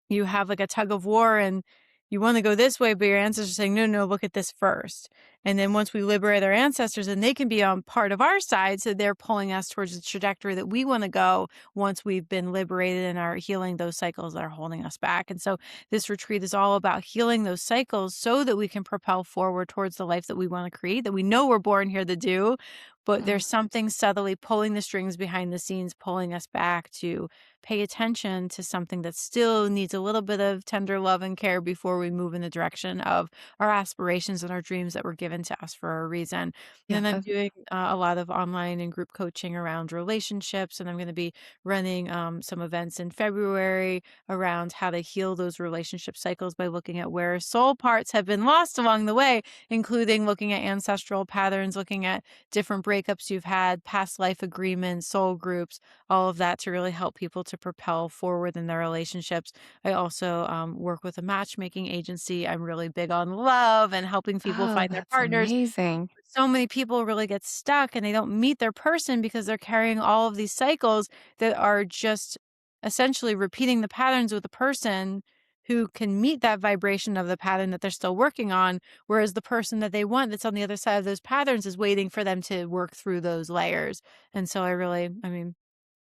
you have like a tug of war and you want to go this way, but your ancestors are saying, no, no, look at this first. And then once we liberate our ancestors, and they can be on part of our side, so they're pulling us towards the trajectory that we want to go once we've been liberated and are healing those cycles that are holding us back. And so this retreat is all about healing those cycles so that we can propel forward towards the life that we want to create, that we know we're born here to do. But mm, there's something subtly pulling the strings behind the scenes, pulling us back to pay attention to something that still needs a little bit of tender love and care before we move in the direction of our aspirations and our dreams that were given to us for a reason. And yeah, then I'm doing a lot of online and group coaching around relationships, and I'm going to be running some events in February around how to heal those relationship cycles by looking at where soul parts have been lost along the way, including looking at ancestral patterns, looking at different breakups you've had, past life agreements, soul groups, all of that, to really help people to propel forward in their relationships. I also work with a matchmaking agency. I'm really big on love and helping people oh, find their that's partners. amazing. So many people really get stuck and they don't meet their person because they're carrying all of these cycles that are just essentially repeating the patterns with a person who can meet that vibration of the pattern that they're still working on, whereas the person that they want that's on the other side of those patterns is waiting for them to work through those layers. And so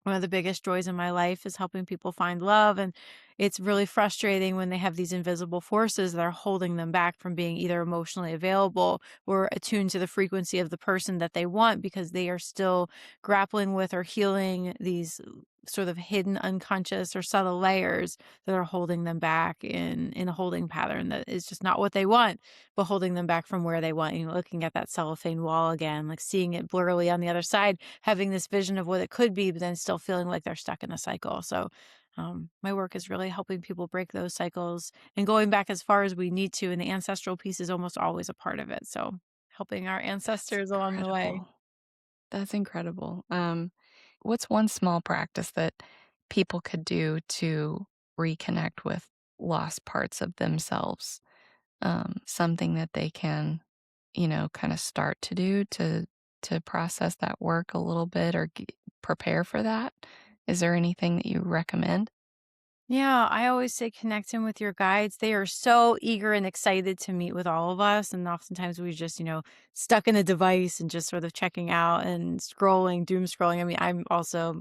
one of the biggest joys in my life is helping people find love. And it's really frustrating when they have these invisible forces that are holding them back from being either emotionally available or attuned to the frequency of the person that they want, because they are still grappling with or healing these sort of hidden unconscious or subtle layers that are holding them back in a holding pattern that is just not what they want, but holding them back from where they want. Looking at that cellophane wall again, like seeing it blurrily on the other side, having this vision of what it could be, but then still feeling like they're stuck in a cycle. So my work is really helping people break those cycles and going back as far as we need to. And the ancestral piece is almost always a part of it. So helping our That's ancestors along the way. incredible. That's incredible. What's one small practice that people could do to reconnect with lost parts of themselves? Something that they can, kind of start to do to process that work a little bit or prepare for that. Is there anything that you recommend? Yeah, I always say connect in with your guides. They are so eager and excited to meet with all of us. And oftentimes we just, stuck in a device and just sort of checking out and scrolling, doom scrolling. I mean, I'm also,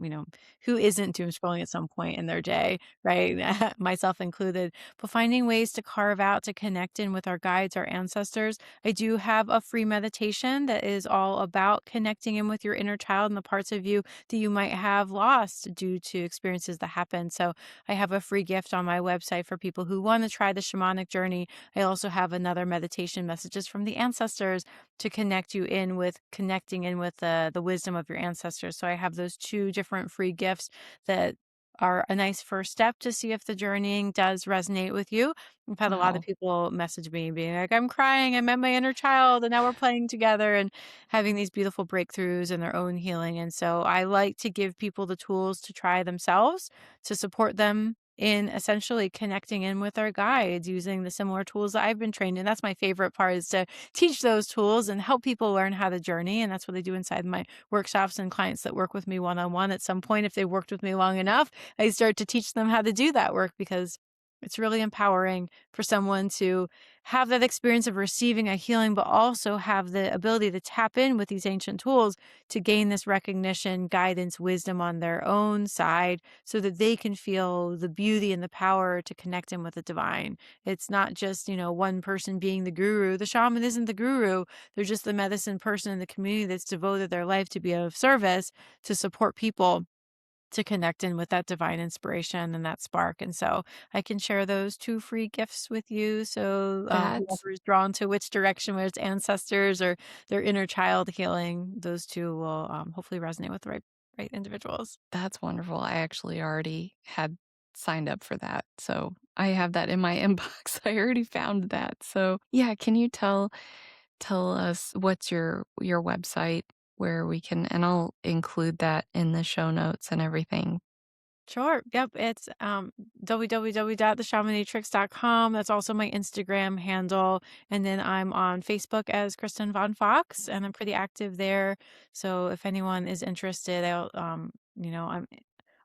who isn't doom scrolling at some point in their day, right? Myself included. But finding ways to carve out to connect in with our guides, our ancestors. I do have a free meditation that is all about connecting in with your inner child and the parts of you that you might have lost due to experiences that happened. So I have a free gift on my website for people who want to try the shamanic journey. I also have another meditation messages from the ancestors to connect you in with connecting in with the wisdom of your ancestors. So I have those two different free gifts that are a nice first step to see if the journeying does resonate with you. I've had a lot of Wow, people message me being like, I'm crying, I met my inner child, and now we're playing together and having these beautiful breakthroughs in their own healing. And so I like to give people the tools to try themselves to support them in essentially connecting in with our guides using the similar tools that I've been trained in. That's my favorite part is to teach those tools and help people learn how to journey. And that's what I do inside my workshops and clients that work with me one on one. At some point, if they worked with me long enough, I start to teach them how to do that work because it's really empowering for someone to have that experience of receiving a healing, but also have the ability to tap in with these ancient tools to gain this recognition, guidance, wisdom on their own side so that they can feel the beauty and the power to connect in with the divine. It's not just, one person being the guru. The shaman isn't the guru. They're just the medicine person in the community that's devoted their life to be of service to support people to connect in with that divine inspiration and that spark. And so I can share those two free gifts with you. So that's whoever is drawn to which direction, whether it's ancestors or their inner child healing, those two will hopefully resonate with the right individuals. that's wonderful. I actually already had signed up for that, so I have that in my inbox. I already found that. So, yeah, can you tell us what's your website where we can, and I'll include that in the show notes and everything. Sure. Yep. It's www.theshamanatrix.com. That's also my Instagram handle. And then I'm on Facebook as Kristen Von Fox, and I'm pretty active there. So if anyone is interested,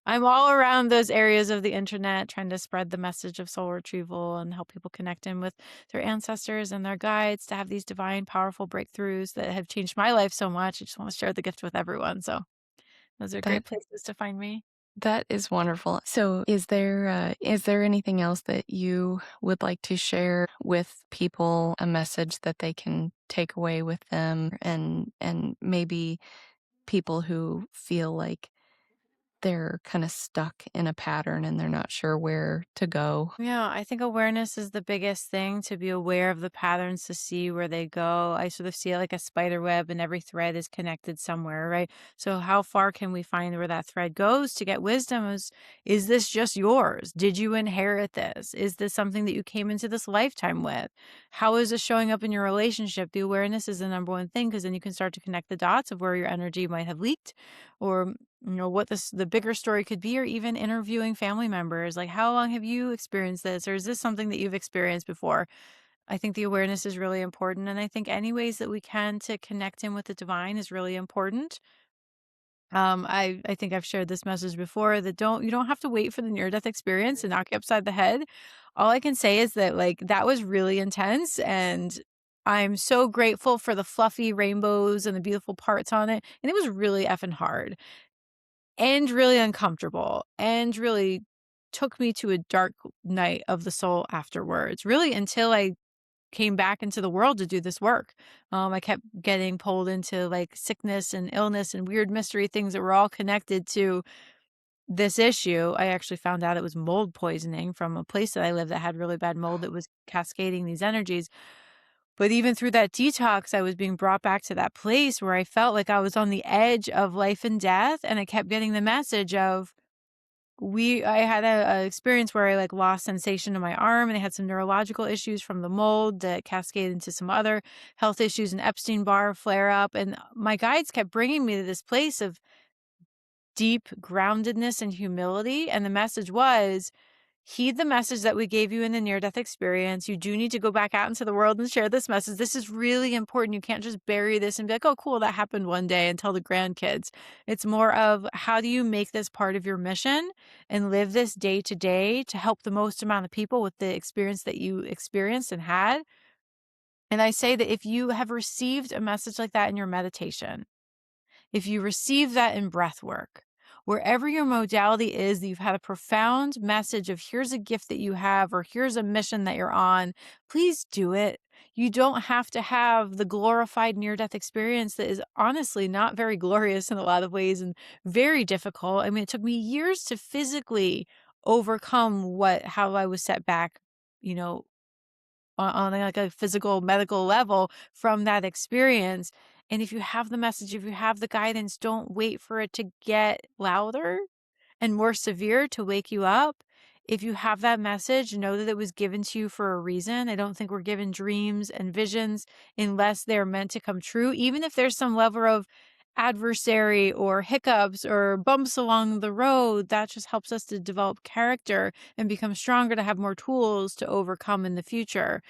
I'm all around those areas of the internet trying to spread the message of soul retrieval and help people connect in with their ancestors and their guides to have these divine, powerful breakthroughs that have changed my life so much. I just want to share the gift with everyone. So those are That great places to find me. that is wonderful. So, is there anything else that you would like to share with people, a message that they can take away with them, and maybe people who feel like they're kinda stuck in a pattern and they're not sure where to go? Yeah, I think awareness is the biggest thing to be aware of the patterns to see where they go. I sort of see it like a spider web and every thread is connected somewhere, right? So how far can we find where that thread goes to get wisdom is this just yours? Did you inherit this? Is this something that you came into this lifetime with? How is this showing up in your relationship? The awareness is the number one thing because then you can start to connect the dots of where your energy might have leaked or what the bigger story could be, or even interviewing family members like how long have you experienced this, or is this something that you've experienced before? I think the awareness is really important, and I think any ways that we can to connect in with the divine is really important. I think I've shared this message before that you don't have to wait for the near death experience to knock you upside the head. All I can say is that like that was really intense, and I'm so grateful for the fluffy rainbows and the beautiful parts on it, and it was really effing hard and really uncomfortable and really took me to a dark night of the soul afterwards, really until I came back into the world to do this work. I kept getting pulled into like sickness and illness and weird mystery things that were all connected to this issue. I actually found out it was mold poisoning from a place that I lived that had really bad mold that was cascading these energies. But even through that detox, I was being brought back to that place where I felt like I was on the edge of life and death. And I kept getting the message of, I had a experience where I like lost sensation in my arm and I had some neurological issues from the mold that cascaded into some other health issues, an Epstein-Barr flare up. And my guides kept bringing me to this place of deep groundedness and humility. And the message was, heed the message that we gave you in the near-death experience. You do need to go back out into the world and share this message. This is really important. You can't just bury this and be like, oh, cool, that happened one day and tell the grandkids. It's more of how do you make this part of your mission and live this day to day to help the most amount of people with the experience that you experienced and had. And I say that if you have received a message like that in your meditation, if you receive that in breath work, wherever your modality is, you've had a profound message of here's a gift that you have, or here's a mission that you're on, please do it. You don't have to have the glorified near death experience that is honestly not very glorious in a lot of ways and very difficult. I mean, it took me years to physically overcome how I was set back, you know, on like a physical medical level from that experience. And if you have the message, if you have the guidance, don't wait for it to get louder and more severe to wake you up. If you have that message, know that it was given to you for a reason. I don't think we're given dreams and visions unless they're meant to come true, even if there's some level of adversary or hiccups or bumps along the road. That just helps us to develop character and become stronger, to have more tools to overcome in the future.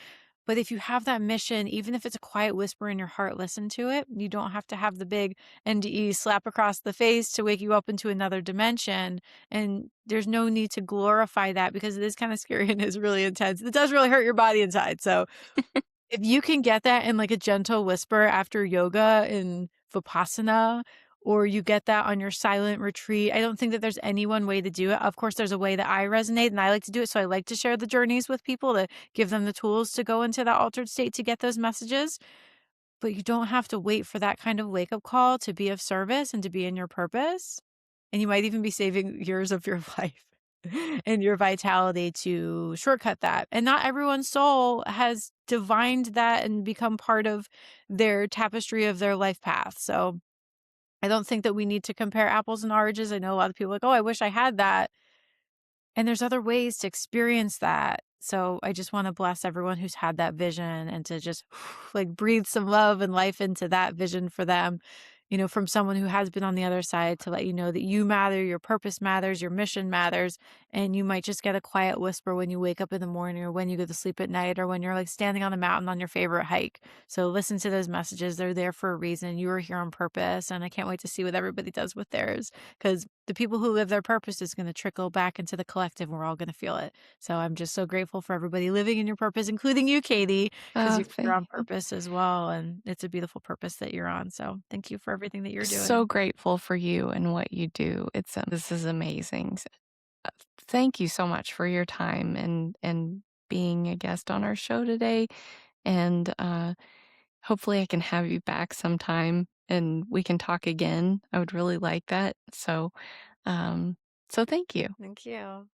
But if you have that mission, even if it's a quiet whisper in your heart, listen to it. You don't have to have the big NDE slap across the face to wake you up into another dimension. And there's no need to glorify that because it is kind of scary and is really intense. It does really hurt your body inside. So if you can get that in like a gentle whisper after yoga in Vipassana, or you get that on your silent retreat, I don't think that there's any one way to do it. Of course, there's a way that I resonate and I like to do it. So I like to share the journeys with people to give them the tools to go into that altered state to get those messages. But you don't have to wait for that kind of wake up call to be of service and to be in your purpose. And you might even be saving years of your life and your vitality to shortcut that. And not everyone's soul has divined that and become part of their tapestry of their life path. So I don't think that we need to compare apples and oranges. I know a lot of people are like, oh, I wish I had that. And there's other ways to experience that. So I just want to bless everyone who's had that vision and to just like breathe some love and life into that vision for them, from someone who has been on the other side, to let you know that you matter, your purpose matters, your mission matters. And you might just get a quiet whisper when you wake up in the morning or when you go to sleep at night or when you're like standing on a mountain on your favorite hike. So listen to those messages. They're there for a reason. You are here on purpose. And I can't wait to see what everybody does with theirs, because the people who live their purpose is going to trickle back into the collective and we're all going to feel it. So I'm just so grateful for everybody living in your purpose, including you, Katie, because Oh, you're on purpose as well. And it's a beautiful purpose that you're on. So thank you for everything that you're so doing. grateful for you and what you do. This is amazing. Uh, Thank you so much for your time and being a guest on our show today. And hopefully, I can have you back sometime and we can talk again. I would really like that. Um, so thank you. Thank you.